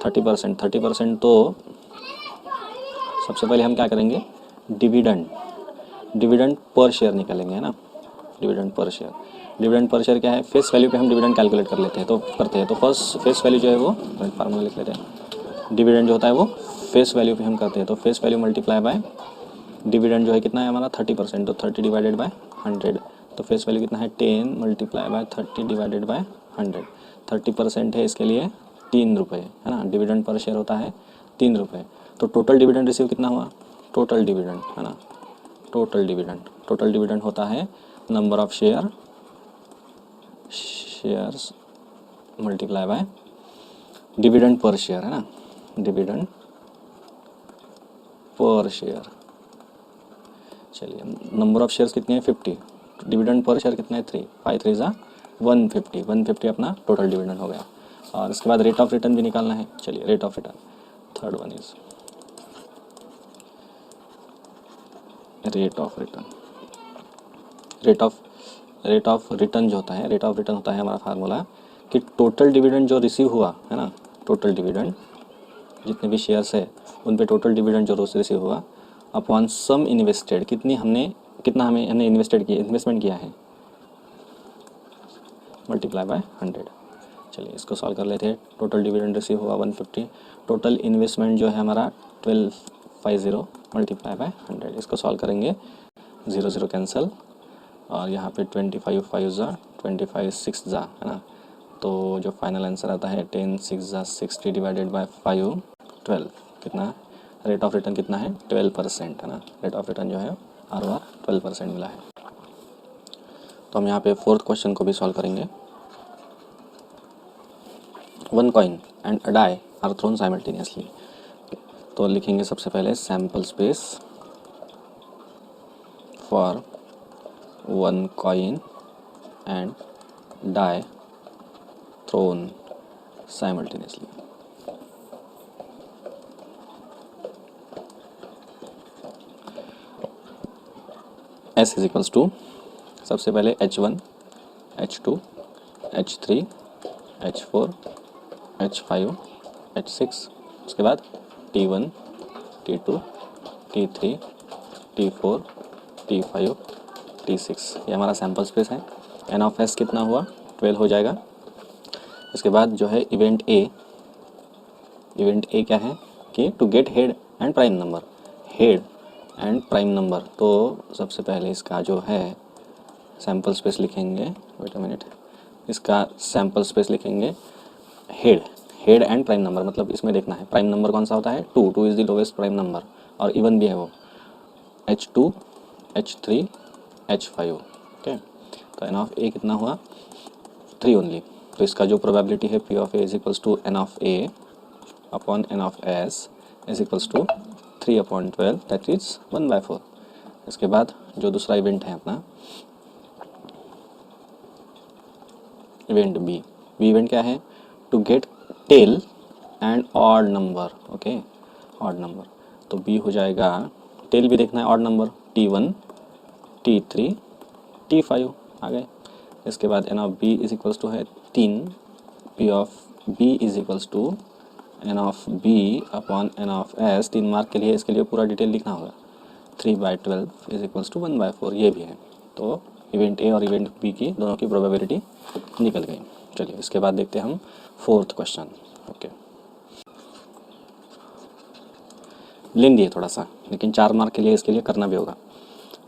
30%। तो सबसे पहले हम क्या करेंगे, डिविडेंड पर शेयर निकालेंगे, है ना। डिविडेंड पर शेयर क्या है, फेस वैल्यू पे हम डिविडेंड कैलकुलेट करते हैं। तो फर्स्ट फेस वैल्यू जो है वो फार्मूला लिख लेते हैं। डिविडेंड जो होता है वो फेस वैल्यू पे हम करते हैं। तो face value multiply by dividend जो है कितना है हमारा 30%, तो 30 डिवाइडेड बाय 100। तो फेस वैल्यू कितना है 10 मल्टीप्लाई बाय 30 डिवाइडेड बाय 100। 30% है, इसके लिए 3 रुपये, है ना। डिविडेंड पर शेयर होता है 3 रुपये। तो टोटल डिविडेंड रिसीव कितना हुआ, टोटल डिविडेंड, है ना। टोटल डिविडेंड होता है number of shares multiply by dividend per share, है ना। Dividend per share. चलिए, नंबर ऑफ शेयर्स कितने हैं 50, डिविडेंड पर शेयर कितना है 3, 5 3 150 अपना टोटल डिविडेंड हो गया। और इसके बाद रेट ऑफ रिटर्न भी निकालना है। चलिए, rate of return, third one is rate of return जो होता है, रेट ऑफ रिटर्न होता है हमारा फार्मूला कि टोटल डिविडेंड जो रिसीव हुआ है ना, टोटल डिविडेंड जितने भी शेयर्स है उन पे टोटल डिविडेंड जो रिसीव हुआ अपॉन सम इन्वेस्टेड, कितना हमने इन्वेस्टमेंट किया है, मल्टीप्लाई बाय 100। चलिए, इसको सॉल्व कर लेते हैं। टोटल डिविडेंड रिसीव हुआ 150, टोटल इन्वेस्टमेंट जो है हमारा 1250 मल्टीप्लाई बाय 100। इसको सॉल्व करेंगे। 0 0 कैंसिल, और यहाँ पे 25 5 जा 25 6 जा, है ना। तो जो फाइनल आंसर आता है 10 6 जा 60 डिवाइडेड बाय 5 12, कितना रेट ऑफ रिटर्न कितना है 12%, है ना। रेट ऑफ रिटर्न जो है ROR 12% मिला है। तो हम यहाँ पे फोर्थ क्वेश्चन को भी सॉल्व करेंगे। 1 coin and a die are thrown simultaneously. तो लिखेंगे सबसे पहले sample space for 1 coin and die thrown simultaneously. S is equals to सबसे पहले H1 H2 H3 H4 H5 H6, उसके बाद T1 T2 T3 T4 T5 T6, ये हमारा सैम्पल स्पेस है। N ऑफ S कितना हुआ 12 हो जाएगा। इसके बाद जो है इवेंट A क्या है कि to get head and prime number, head and prime number. तो सबसे पहले इसका जो है सैम्पल स्पेस लिखेंगे, वेट अ मिनट, इसका सैम्पल स्पेस लिखेंगे हेड एंड प्राइम नंबर, मतलब इसमें देखना है प्राइम नंबर कौन सा होता है 2 is the lowest prime number, और इवन भी है वो H2 H3 H5, ओके। तो N ऑफ A कितना हुआ 3 ओनली। तो इसका जो प्रोबेबिलिटी है P of A is equals to N of A upon N of S is equals to 3/12, that is 1/4। इसके बाद जो दूसरा इवेंट है अपना इवेंट B इवेंट क्या है to get tail and odd number, okay, odd number. तो B हो जाएगा, टेल भी देखना है odd number, T1 T3 T5 आ गए। इसके बाद N of B is equals to है 3, P of B is equals to N of B upon N of S। 3 mark के लिए इसके लिए पूरा डिटेल लिखना होगा। 3/12 इज इक्वल्स टू 1/4, ये भी है। तो इवेंट A और इवेंट B की दोनों की प्रोबेबिलिटी निकल गई। चलिए इसके बाद देखते हैं हम फोर्थ क्वेश्चन, ओके। लेंदी है थोड़ा सा, लेकिन 4 मार्क के लिए इसके लिए करना भी होगा।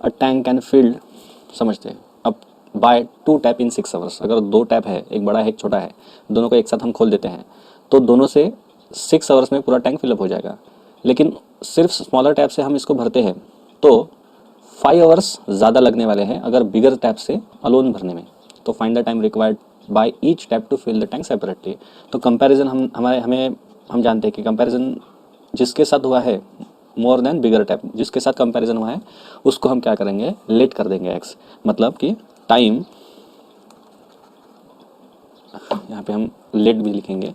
अ टैंक एंड फील्ड, समझते हैं। अब बाय 2 टैप इन 6 आवर्स, अगर 2 टैप है, एक बड़ा है एक छोटा है, दोनों को एक साथ हम खोल देते हैं तो दोनों से 6 आवर्स में पूरा टैंक फिलअप हो जाएगा। लेकिन सिर्फ स्मॉलर टैप से हम इसको भरते हैं तो 5 आवर्स ज़्यादा लगने वाले हैं अगर बिगर टैप से अलोन भरने में। तो find the time required by each tap to fill the tank separately. तो कंपैरिजन हम जानते हैं कि कंपैरिजन जिसके साथ हुआ है मोर देन बिगर टैप, जिसके साथ कंपैरिजन हुआ है उसको हम क्या करेंगे लेट कर देंगे x, मतलब कि टाइम, यहाँ पे हम लेट भी लिखेंगे,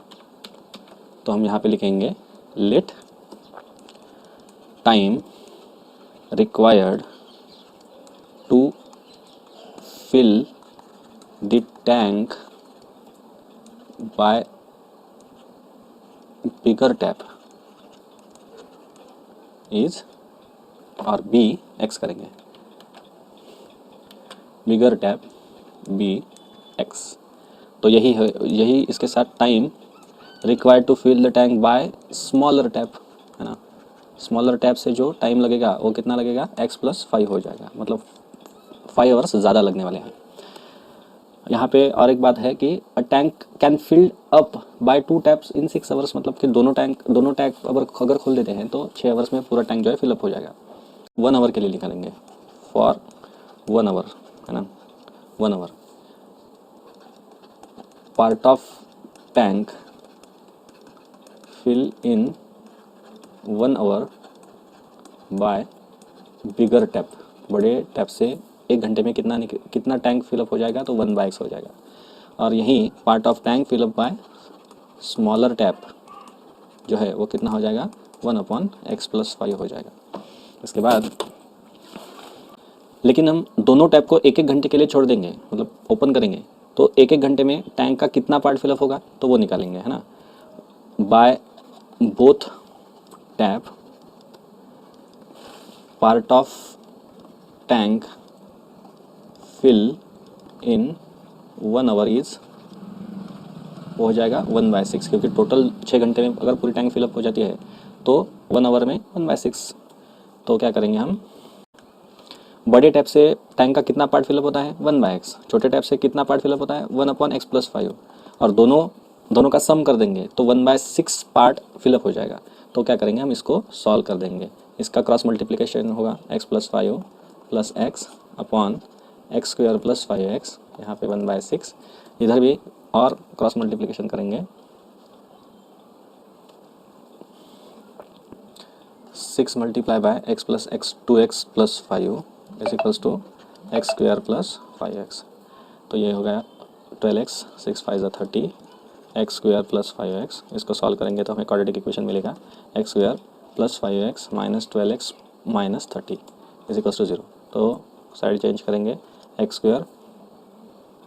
तो हम यहाँ पे लिखेंगे let time required to fill the tank by bigger tap is, और B x करेंगे, बिगर टैप B x। तो यही है, यही इसके साथ time required to fill the tank by smaller tap, है ना। स्मॉलर टैप से जो टाइम लगेगा वो कितना लगेगा x + 5 हो जाएगा, मतलब 5 आवर्स ज़्यादा लगने वाले हैं। यहाँ पे और एक बात है कि a tank can filled up by 2 taps in 6 hours, मतलब कि दोनों टैंक अगर खोल देते हैं तो 6 आवर्स में पूरा टैंक जो है फिलअप हो जाएगा। 1 आवर के लिए निकालेंगे, फॉर 1 आवर, है ना। 1 hour part of tank fill in 1 hour by bigger tap, बड़े टैप से 1 घंटे में कितना टैंक फिलअप हो जाएगा, तो 1/x हो जाएगा। और यही part of tank fill up by smaller tap जो है वो कितना हो जाएगा 1/x + 5 हो जाएगा। इसके बाद लेकिन हम दोनों टैप को 1-1 घंटे के लिए छोड़ देंगे, मतलब ओपन करेंगे, तो 1-1 घंटे में टैंक का कितना पार्ट फिलअप होगा तो वो निकालेंगे, है ना। By both tap part of tank fill in 1 hour is, वो हो जाएगा 1/6, क्योंकि टोटल 6 घंटे में अगर पूरी टैंक फिलअप हो जाती है तो 1 आवर में 1/6। तो क्या करेंगे हम बड़े टैप से टैंक का कितना पार्ट फिलअप होता है 1/x, छोटे टैप से कितना पार्ट फिलअप होता है 1/x+5, और दोनों का सम कर देंगे तो 1/6 पार्ट फिलअप हो जाएगा। तो क्या करेंगे हम इसको सॉल्व कर देंगे। इसका क्रॉस मल्टीप्लिकेशन होगा x+5 + x/x² + 5x, यहाँ पे 1/6, इधर भी और क्रॉस मल्टीप्लिकेशन करेंगे 6 × x + x2x + 5 = x² + 5x। तो ये हो गया 12x, 6 5 = 30, x² + 5x। इसको सॉल्व करेंगे तो हमें क्वाड्रेटिक इक्वेशन मिलेगा x² + 5x - 12x - 30 = 0। तो साइड चेंज करेंगे, x²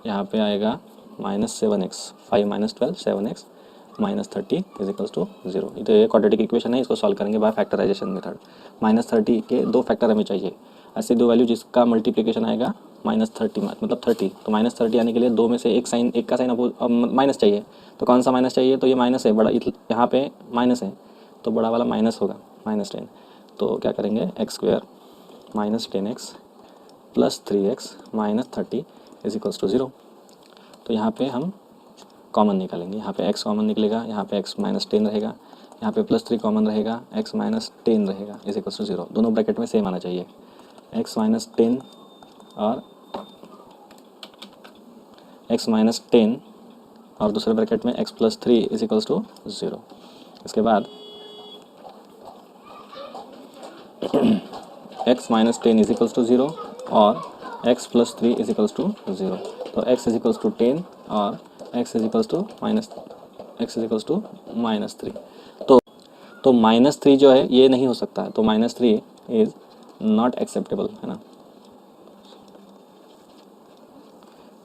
यहाँ पे आएगा -7x, 5 - 12 7x - 30 = 0। तो ये क्वाड्रेटिक इक्वेशन है, इसको सॉल्व करेंगे बाय फैक्टराइजेशन मेथड। -30 के 2 फैक्टर हमें चाहिए, ऐसे 2 वैल्यू जिसका मल्टीप्लिकेशन आएगा -30 मतलब 30। तो -30 आने के लिए 2 में से एक का साइन माइनस चाहिए। तो कौन सा माइनस चाहिए, तो ये माइनस है, बड़ा यहाँ पे माइनस है तो बड़ा वाला माइनस होगा, -10। तो क्या करेंगे, x² - 10x + 3x - 30 = 0। तो यहाँ पे हम कॉमन निकालेंगे, यहाँ पे x कॉमन निकलेगा, यहाँ पे x - 10 रहेगा, यहाँ पे +3 कॉमन रहेगा, x - 10 रहेगा = 0। दोनों ब्रैकेट में सेम आना चाहिए, x - 10 और x - 10 और दूसरे ब्रैकेट में x + 3 = 0। इसके बाद x - 10 = 0 और x + 3 = 0। तो x = 10 और x = -3। तो -3 जो है ये नहीं हो सकता है, तो -3 इज़ नॉट एक्सेप्टेबल, है ना।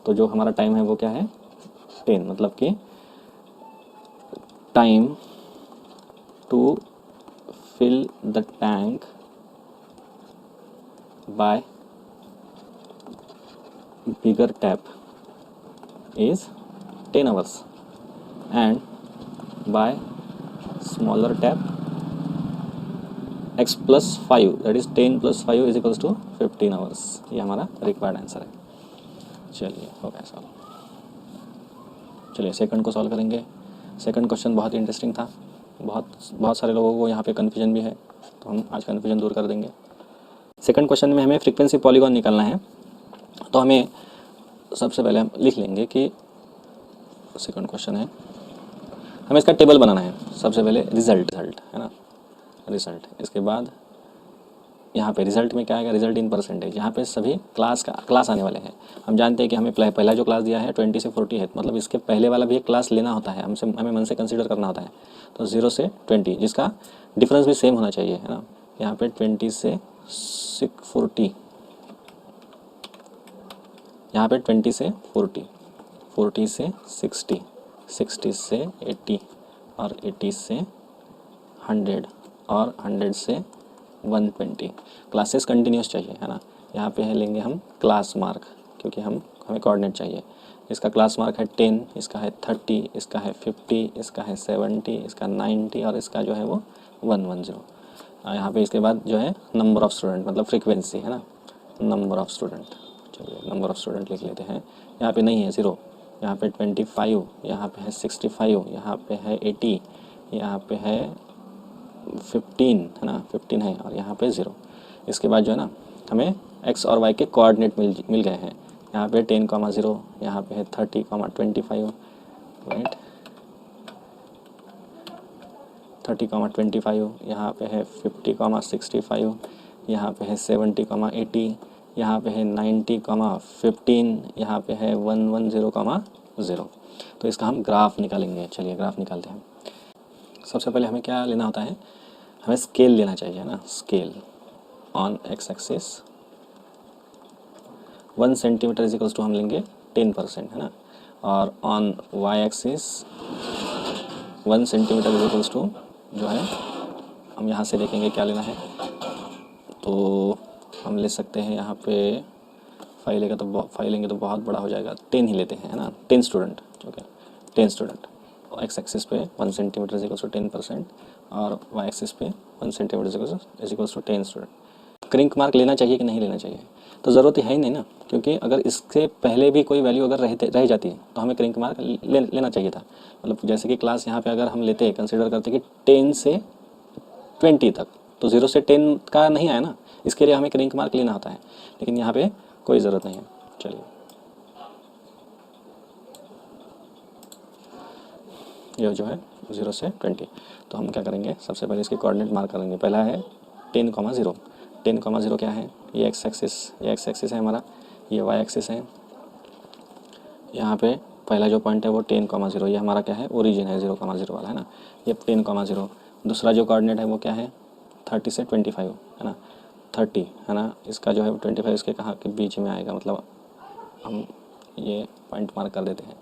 तो जो हमारा टाइम है वो क्या है 10, मतलब कि time to fill the tank by bigger tap is 10 hours and by smaller tap x + 5, that is 10 + 5 = 15 hours। ये हमारा रिक्वायर्ड आंसर है। चलिए हो गया सॉल्व। चलिए सेकंड को सॉल्व करेंगे। सेकंड क्वेश्चन बहुत ही इंटरेस्टिंग था, बहुत सारे लोगों को यहाँ पे कन्फ्यूजन भी है, तो हम आज कन्फ्यूजन दूर कर देंगे। सेकंड क्वेश्चन में हमें फ्रीक्वेंसी पॉलीगॉन निकालना है। तो हमें सबसे पहले हम लिख लेंगे कि सेकंड क्वेश्चन है, हमें इसका टेबल बनाना है। सबसे पहले रिजल्ट है ना, रिजल्ट। इसके बाद यहाँ पे रिजल्ट में क्या आएगा, रिजल्ट इन परसेंटेज। यहाँ पे सभी क्लास आने वाले हैं। हम जानते हैं कि हमें पहला जो क्लास दिया है 20 से 40 है, मतलब इसके पहले वाला भी एक क्लास लेना होता है, हमें मन से कंसिडर करना होता है। तो 0 से 20, जिसका डिफरेंस भी सेम होना चाहिए, है ना। यहाँ पे 20 से 40, यहाँ पे 20 से 40, 40 से 60, 60 से 80 और 80 से 100 और 100 से 120। क्लासेस कंटिन्यूस चाहिए, है ना। यहाँ पे है लेंगे हम क्लास मार्क, क्योंकि हमें कोऑर्डिनेट चाहिए। इसका क्लास मार्क है 10, इसका है 30, इसका है 50, इसका है 70, इसका 90 और इसका जो है वो 110। यहाँ पे इसके बाद जो है नंबर ऑफ़ स्टूडेंट, मतलब फ्रीक्वेंसी, है ना, नंबर ऑफ़ स्टूडेंट। चलिए नंबर ऑफ़ स्टूडेंट लिख लेते हैं। यहाँ पे नहीं है 0, यहाँ पे 25, यहाँ पे है 65, यहाँ पे है 80, यहाँ पे है 15, है ना, 15 है, और यहाँ पे 0। इसके बाद जो है ना हमें x और y के कोऑर्डिनेट मिल गए हैं। यहाँ पे 10, 0, यहाँ पे है 30, 25, राइट, 30, 25, यहाँ पे है 50, 65, यहाँ पे है 70, 80, यहाँ पे है 90, 15, यहाँ पे है 110, 0। तो इसका हम ग्राफ निकालेंगे। चलिए ग्राफ निकालते हैं। सबसे पहले हमें क्या लेना होता है, हमें स्केल लेना चाहिए ना। Scale on x axis 1 centimetre is equals to हम लेंगे 10%, है ना। और on y axis 1 centimetre is equals to जो है हम यहाँ से देखेंगे क्या लेना है। तो हम ले सकते हैं यहाँ पे 5 लेंगे तो बहुत बड़ा हो जाएगा, 10 ही लेते हैं, है ना। 10 student, okay, 10 student. x axis पे 1 सेंटीमीटर इजिकल्स टू 10% और y एक्सिस पे 1 centimetre is equals to 10 student. Kink mark लेना चाहिए कि नहीं लेना चाहिए, तो ज़रूरत है ही नहीं ना, क्योंकि अगर इससे पहले भी कोई वैल्यू अगर रह जाती है तो हमें क्रैंक मार्क लेना चाहिए था। मतलब जैसे कि क्लास यहाँ पे अगर हम लेते हैं, कंसिडर करते कि 10 से 20 तक, तो 0 से 10 का नहीं आया ना, इसके लिए हमें क्रैंक मार्क लेना होता है, लेकिन यहाँ पे कोई ज़रूरत नहीं है। चलिए, ये जो है 0 से 20, तो हम क्या करेंगे, सबसे पहले इसके कोऑर्डिनेट मार्क करेंगे। पहला है 10,0, 10,0 क्या है, ये एक्स एक्सिस है हमारा, ये वाई एक्सिस है। यहाँ पे पहला जो पॉइंट है वो 10,0, ये हमारा क्या है, ओरिजिन है 0,0 वाला, है ना। ये 10,0। दूसरा जो कोऑर्डिनेट है वो क्या है, 30 से 25, है ना। 30 है ना, इसका जो है 25 इसके कहाँ के बीच में आएगा, मतलब हम ये पॉइंट मार्क कर देते हैं।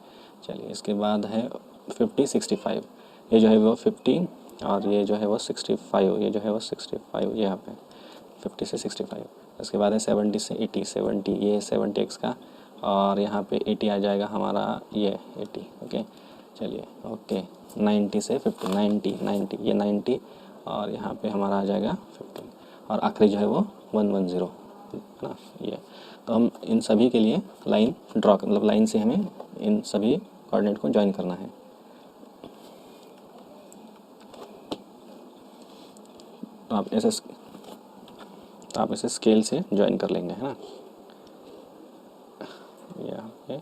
चलिए, इसके बाद है 50, 65, ये जो है वो 50 और ये जो है वो 65, ये जो है वो 65, ये यहाँ पे 50 से 65। इसके बाद है 70 से 80, 70 ये 70 एक्स का, और यहाँ पे 80 आ जाएगा हमारा, ये 80। ओके, चलिए, ओके। 90 से 50, 90 ये 90, और यहाँ पे हमारा आ जाएगा 15, और आखिरी जो है वो 110, है ना। ये तो हम इन सभी के लिए लाइन ड्रॉ, मतलब लाइन से हमें इन सभी कोऑर्डिनेट को ज्वाइन करना है। तो आप इसे स्केल से ज्वाइन कर लेंगे, है ना, यहाँ पे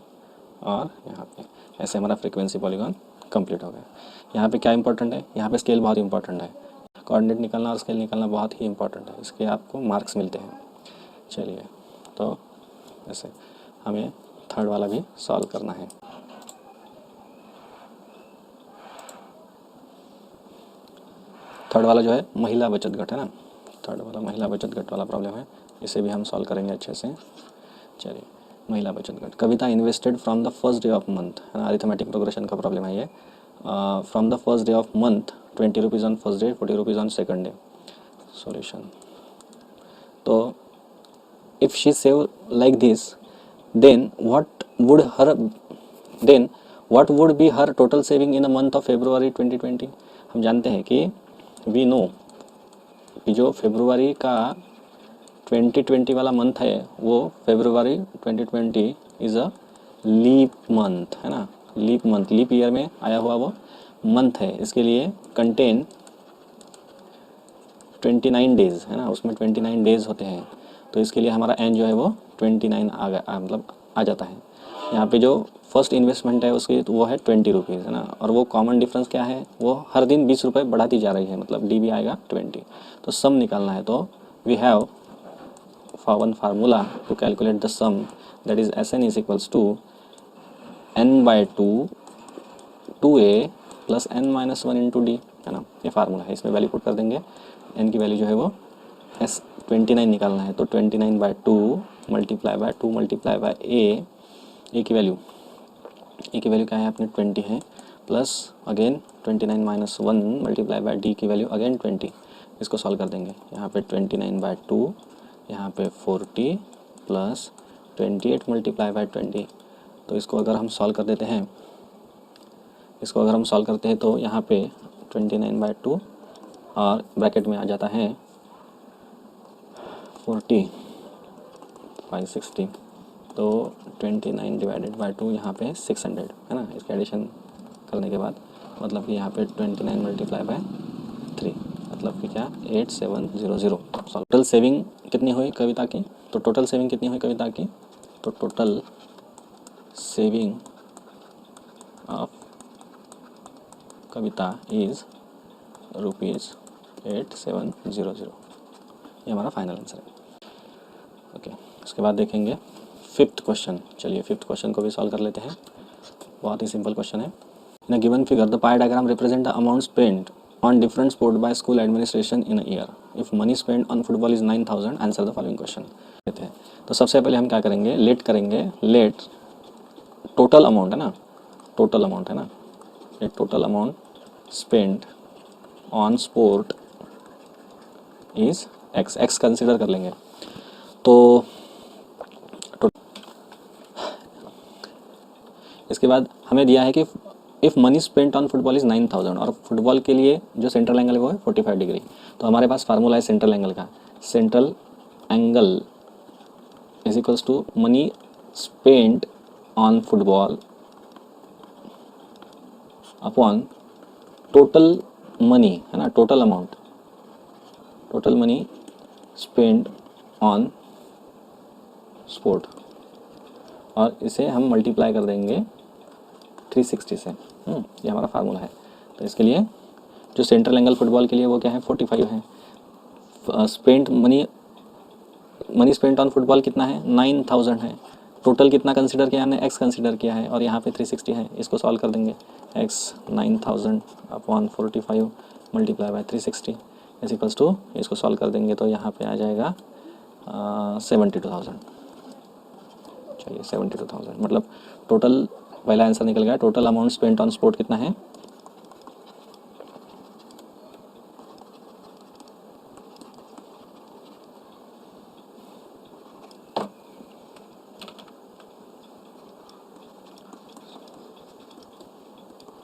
और यहाँ पे। ऐसे हमारा फ्रीक्वेंसी पॉलीगॉन कंप्लीट हो गया। यहाँ पे क्या इंपॉर्टेंट है, यहाँ पे स्केल बहुत इंपॉर्टेंट है। कोऑर्डिनेट निकालना और स्केल निकालना बहुत ही इंपॉर्टेंट है, इसके आपको मार्क्स मिलते हैं। चलिए, तो ऐसे हमें थर्ड वाला भी सॉल्व करना है। थर्ड वाला जो है महिला बचत घट, है ना। थर्ड वाला महिला बचत घट वाला प्रॉब्लम है, इसे भी हम सॉल्व करेंगे अच्छे से। चलिए, महिला बचत घट। Kavita invested from the first day of month, है ना, अरिथमेटिक प्रोग्रेशन का प्रॉब्लम है ये। From the first day of month 20 rupees on first day, 40 rupees on second day. Solution, तो if she save like this, then what would be her total saving in the month of February 2020। हम जानते हैं कि we know कि जो फरवरी का 2020 वाला month है वो February 2020 is a leap month, है ना। लीप मंथ, लीप ईयर में आया हुआ वो मंथ है, इसके लिए कंटेन 29 डेज़, है ना, उसमें 29 डेज़ होते हैं। तो इसके लिए हमारा एन जो है वो 29 आ गया, मतलब आ जाता है। यहाँ पे जो फर्स्ट इन्वेस्टमेंट है उसकी, तो वो है 20 रुपीज़, है ना। और वो कॉमन डिफरेंस क्या है, वो हर दिन 20 रुपये बढ़ाती जा रही है, मतलब डी भी आएगा 20। तो सम निकालना है, तो we have one formula to calculate the sum, that is SN is equals to n/2 2a plus n-1 into d, है ना। ये फार्मूला है, इसमें वैल्यू पुट कर देंगे। n की वैल्यू जो है वो 29 निकालना है, तो 29/2 मल्टीप्लाई बाय 2 मल्टीप्लाई बाय ए की वैल्यू क्या है अपने 20 है, plus again 29 minus 1 multiply by D की वैल्यू अगेन 20। इसको सॉल्व कर देंगे, यहाँ पे 29/2, यहाँ पे 40 प्लस 28 मल्टीप्लाई बाय 20। तो इसको अगर हम सॉल्व कर देते हैं, तो यहाँ पे 29/2 और ब्रैकेट में आ जाता है 40 560, तो 29 डिवाइडेड बाय 2 यहाँ पे 600, है ना। इसके एडिशन करने के बाद मतलब कि यहाँ पे 29 मल्टीप्लाई बाय 3, मतलब कि क्या 8700। टोटल सेविंग कितनी हुई कविता की, तो टोटल सेविंग कितनी हुई कविता की, तो total saving of Kavita is ₹8700। ये हमारा फाइनल आंसर है। ओके, उसके बाद देखेंगे फिफ्थ क्वेश्चन। चलिए, फिफ्थ क्वेश्चन को भी सॉल्व कर लेते हैं। बहुत ही सिंपल क्वेश्चन है। In a given figure the pie diagram represent the amount spent on different sport by school administration in a year. If money spend on football is 9000, answer the following question कहते हैं। तो सबसे पहले हम क्या करेंगे, let total amount, है ना, टोटल अमाउंट, है ना, ये total amount spend on sport is x consider कर लेंगे। तो इसके बाद हमें दिया है कि if money spent on football is 9000, और फुटबॉल के लिए जो सेंट्रल एंगल है वो है 45 डिग्री। तो हमारे पास फार्मूला है सेंट्रल एंगल का। Central angle is equals to money spent on football upon total money, है ना, total amount, total money spend on sport, और इसे हम मल्टीप्लाई कर देंगे 360 से। ये हमारा फार्मूला है। तो इसके लिए जो सेंट्रल एंगल फुटबॉल के लिए वो क्या है, 45 है। Spend money spent on football कितना है, 9000 है। टोटल कितना कंसिडर किया हमने, x कंसिडर किया है, और यहाँ पे 360 है। इसको सॉल्व कर देंगे, x 9000 upon 45 multiply by 360 is equals to, इसको सॉल्व कर देंगे तो यहाँ पे आ जाएगा 72,000। चलिए 72,000 मतलब टोटल, पहला आंसर निकल गया। Total amount spent on sport कितना है,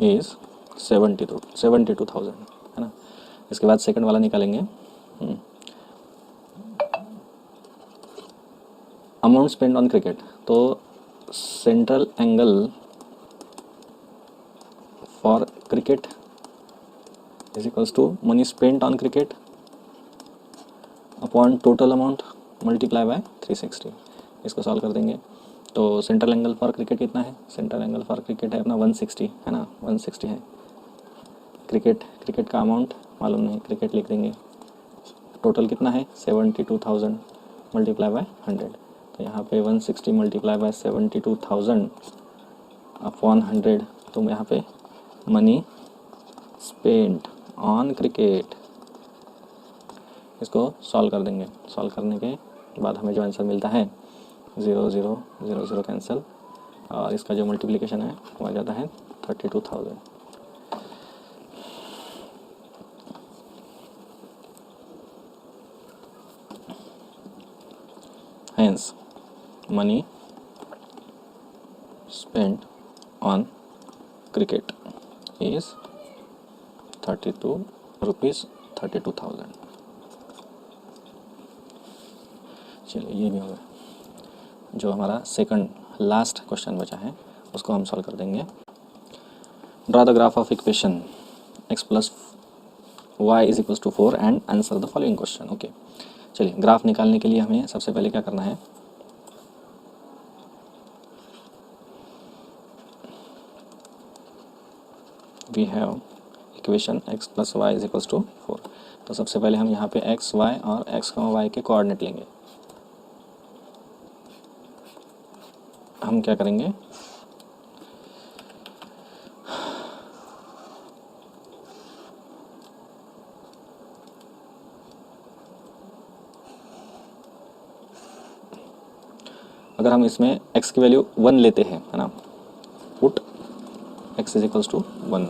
इज 72,000, है ना। इसके बाद सेकंड वाला निकालेंगे, अमाउंट स्पेंड ऑन क्रिकेट। तो central angle for cricket is equals to money spent on cricket upon total amount multiply by 360। इसको सॉल्व कर देंगे तो सेंट्रल एंगल फॉर क्रिकेट कितना है, सेंट्रल एंगल फॉर क्रिकेट है अपना 160, है ना, 160 है। क्रिकेट का अमाउंट मालूम नहीं, क्रिकेट लिख देंगे। टोटल कितना है, 72,000 मल्टीप्लाई बाय 100। तो यहाँ पे 160 मल्टीप्लाई बाय 72,000 अपॉन 100, तो यहाँ पे मनी स्पेंट ऑन क्रिकेट, इसको सॉल्व कर देंगे। सॉल्व करने के बाद हमें जो आंसर मिलता है 0 0 0 0 कैंसिल, और इसका जो मल्टीप्लिकेशन है वो आ जाता है 32,000। Hence, money spent on cricket is 32,000। चलिए ये भी हो गया। जो हमारा सेकंड लास्ट क्वेश्चन बचा है उसको हम सॉल्व कर देंगे। Draw the graph of equation x plus y is equals to 4 and answer the following question. Okay, चलिए ग्राफ निकालने के लिए हमें सबसे पहले क्या करना है, we have equation x plus y is equals to 4। तो सबसे पहले हम यहाँ पे x, y और x, y के कोऑर्डिनेट लेंगे। हम क्या करेंगे, अगर हम इसमें x की वैल्यू 1 लेते हैं, है ना, put x is equals to 1,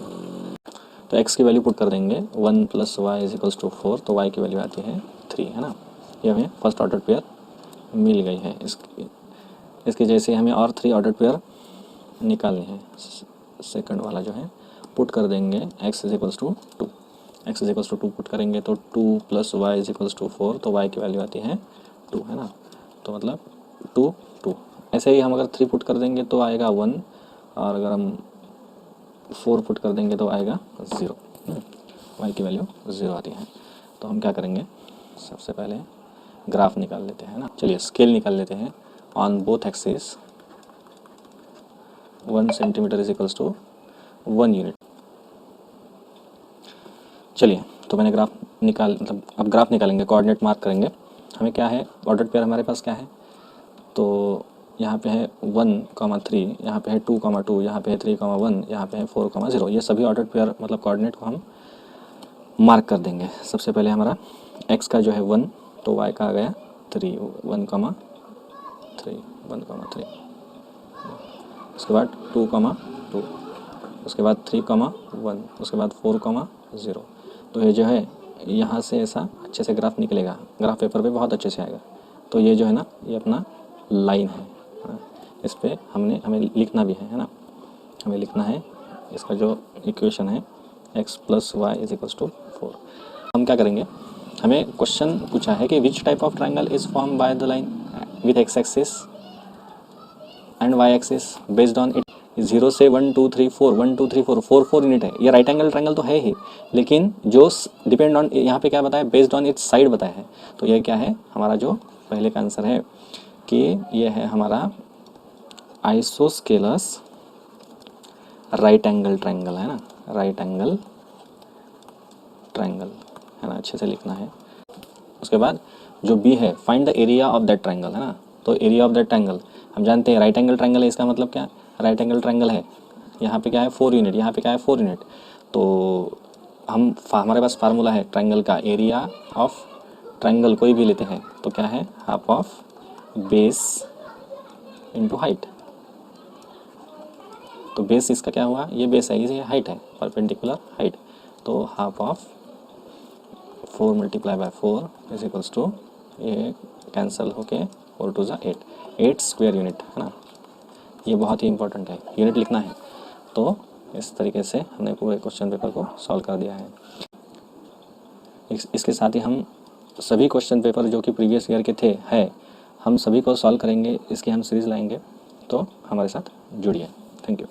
तो x की वैल्यू पुट कर देंगे 1 plus y is equals to 4, तो y की वैल्यू आती है 3, है ना। ये हमें फर्स्ट ऑर्डर पेयर मिल गई है। इसके जैसे हमें और 3 ऑर्डर पेयर निकालनी है। सेकंड वाला जो है पुट कर देंगे x is equals to 2, x is equals to 2 put करेंगे तो 2 plus y is equals to 4, तो y की वैल्यू आती है 2, है ना। तो मतलब 2 2। ऐसे ही हम अगर 3 पुट कर देंगे तो आएगा 1, और अगर हम 4 पुट कर देंगे तो आएगा 0, y की वैल्यू 0 आती है। तो हम क्या करेंगे, सबसे पहले ग्राफ निकाल लेते हैं ना। चलिए स्केल निकाल लेते हैं। On both axis 1 centimetre is equals to 1 unit. चलिए तो मैंने ग्राफ मतलब अब ग्राफ निकालेंगे, कोऑर्डिनेट मार्क करेंगे। हमें क्या है, ऑर्डर पेयर हमारे पास क्या है, तो यहाँ पे है 1,3, यहाँ पे है 2,2, यहाँ पे है 3,1, यहाँ पे है 4,0। ये सभी ऑर्डर पेयर मतलब कोऑर्डिनेट को हम मार्क कर देंगे। सबसे पहले हमारा x का जो है 1, तो y का आ गया 3, 1,3, 1,3। उसके बाद 2,2, उसके बाद 3,1, उसके बाद 4,0। तो ये जो है यहाँ से ऐसा अच्छे से ग्राफ निकलेगा, ग्राफ पेपर पे बहुत अच्छे से आएगा। तो ये जो है ना, ये अपना लाइन है, इस पर हमें लिखना भी है ना। हमें लिखना है इसका जो इक्वेशन है x plus y is equals to 4। हम क्या करेंगे, हमें क्वेश्चन पूछा है कि which type of triangle is form by the line with x axis and y axis based on it 0 से 1 2 3 4 1 2 3 4 4 4 यूनिट है। ये राइट एंगल ट्रायंगल तो है ही, लेकिन जो डिपेंड ऑन यहाँ पे क्या बताया, बेस्ड ऑन इट्स साइड बताया है। तो ये क्या है हमारा जो पहले का आंसर है कि ये है हमारा आइसोस्केलस राइट एंगल ट्रायंगल, है ना, राइट एंगल ट्रायंगल, है ना, अच्छे से लिखना है। उसके बाद जो बी है, find the area of that triangle, है ना। तो एरिया ऑफ दैट ट्रायंगल हम जानते हैं राइट एंगल ट्रायंगल है, इसका मतलब क्या, राइट एंगल ट्रायंगल है, यहाँ पे क्या है 4 यूनिट, यहाँ पे क्या है 4 यूनिट। तो हमारे पास फार्मूला है ट्रायंगल का, एरिया ऑफ ट्रायंगल कोई भी लेते हैं तो क्या है, half of base into height. तो बेस इसका क्या हुआ, ये बेस है, ये हाइट है, परपेंडिकुलर हाइट। तो half of 4 multiply by 4 is equals to, ये कैंसिल होके 4 टू 8 स्क्वायर यूनिट, है ना। ये बहुत ही इंपॉर्टेंट है, यूनिट लिखना है। तो इस तरीके से हमने पूरे क्वेश्चन पेपर को सॉल्व कर दिया है। इसके साथ ही हम सभी क्वेश्चन पेपर जो कि प्रीवियस ईयर के थे हम सभी को सॉल्व करेंगे, इसकी हम सीरीज़ लाएंगे। तो हमारे साथ जुड़िए। Thank you.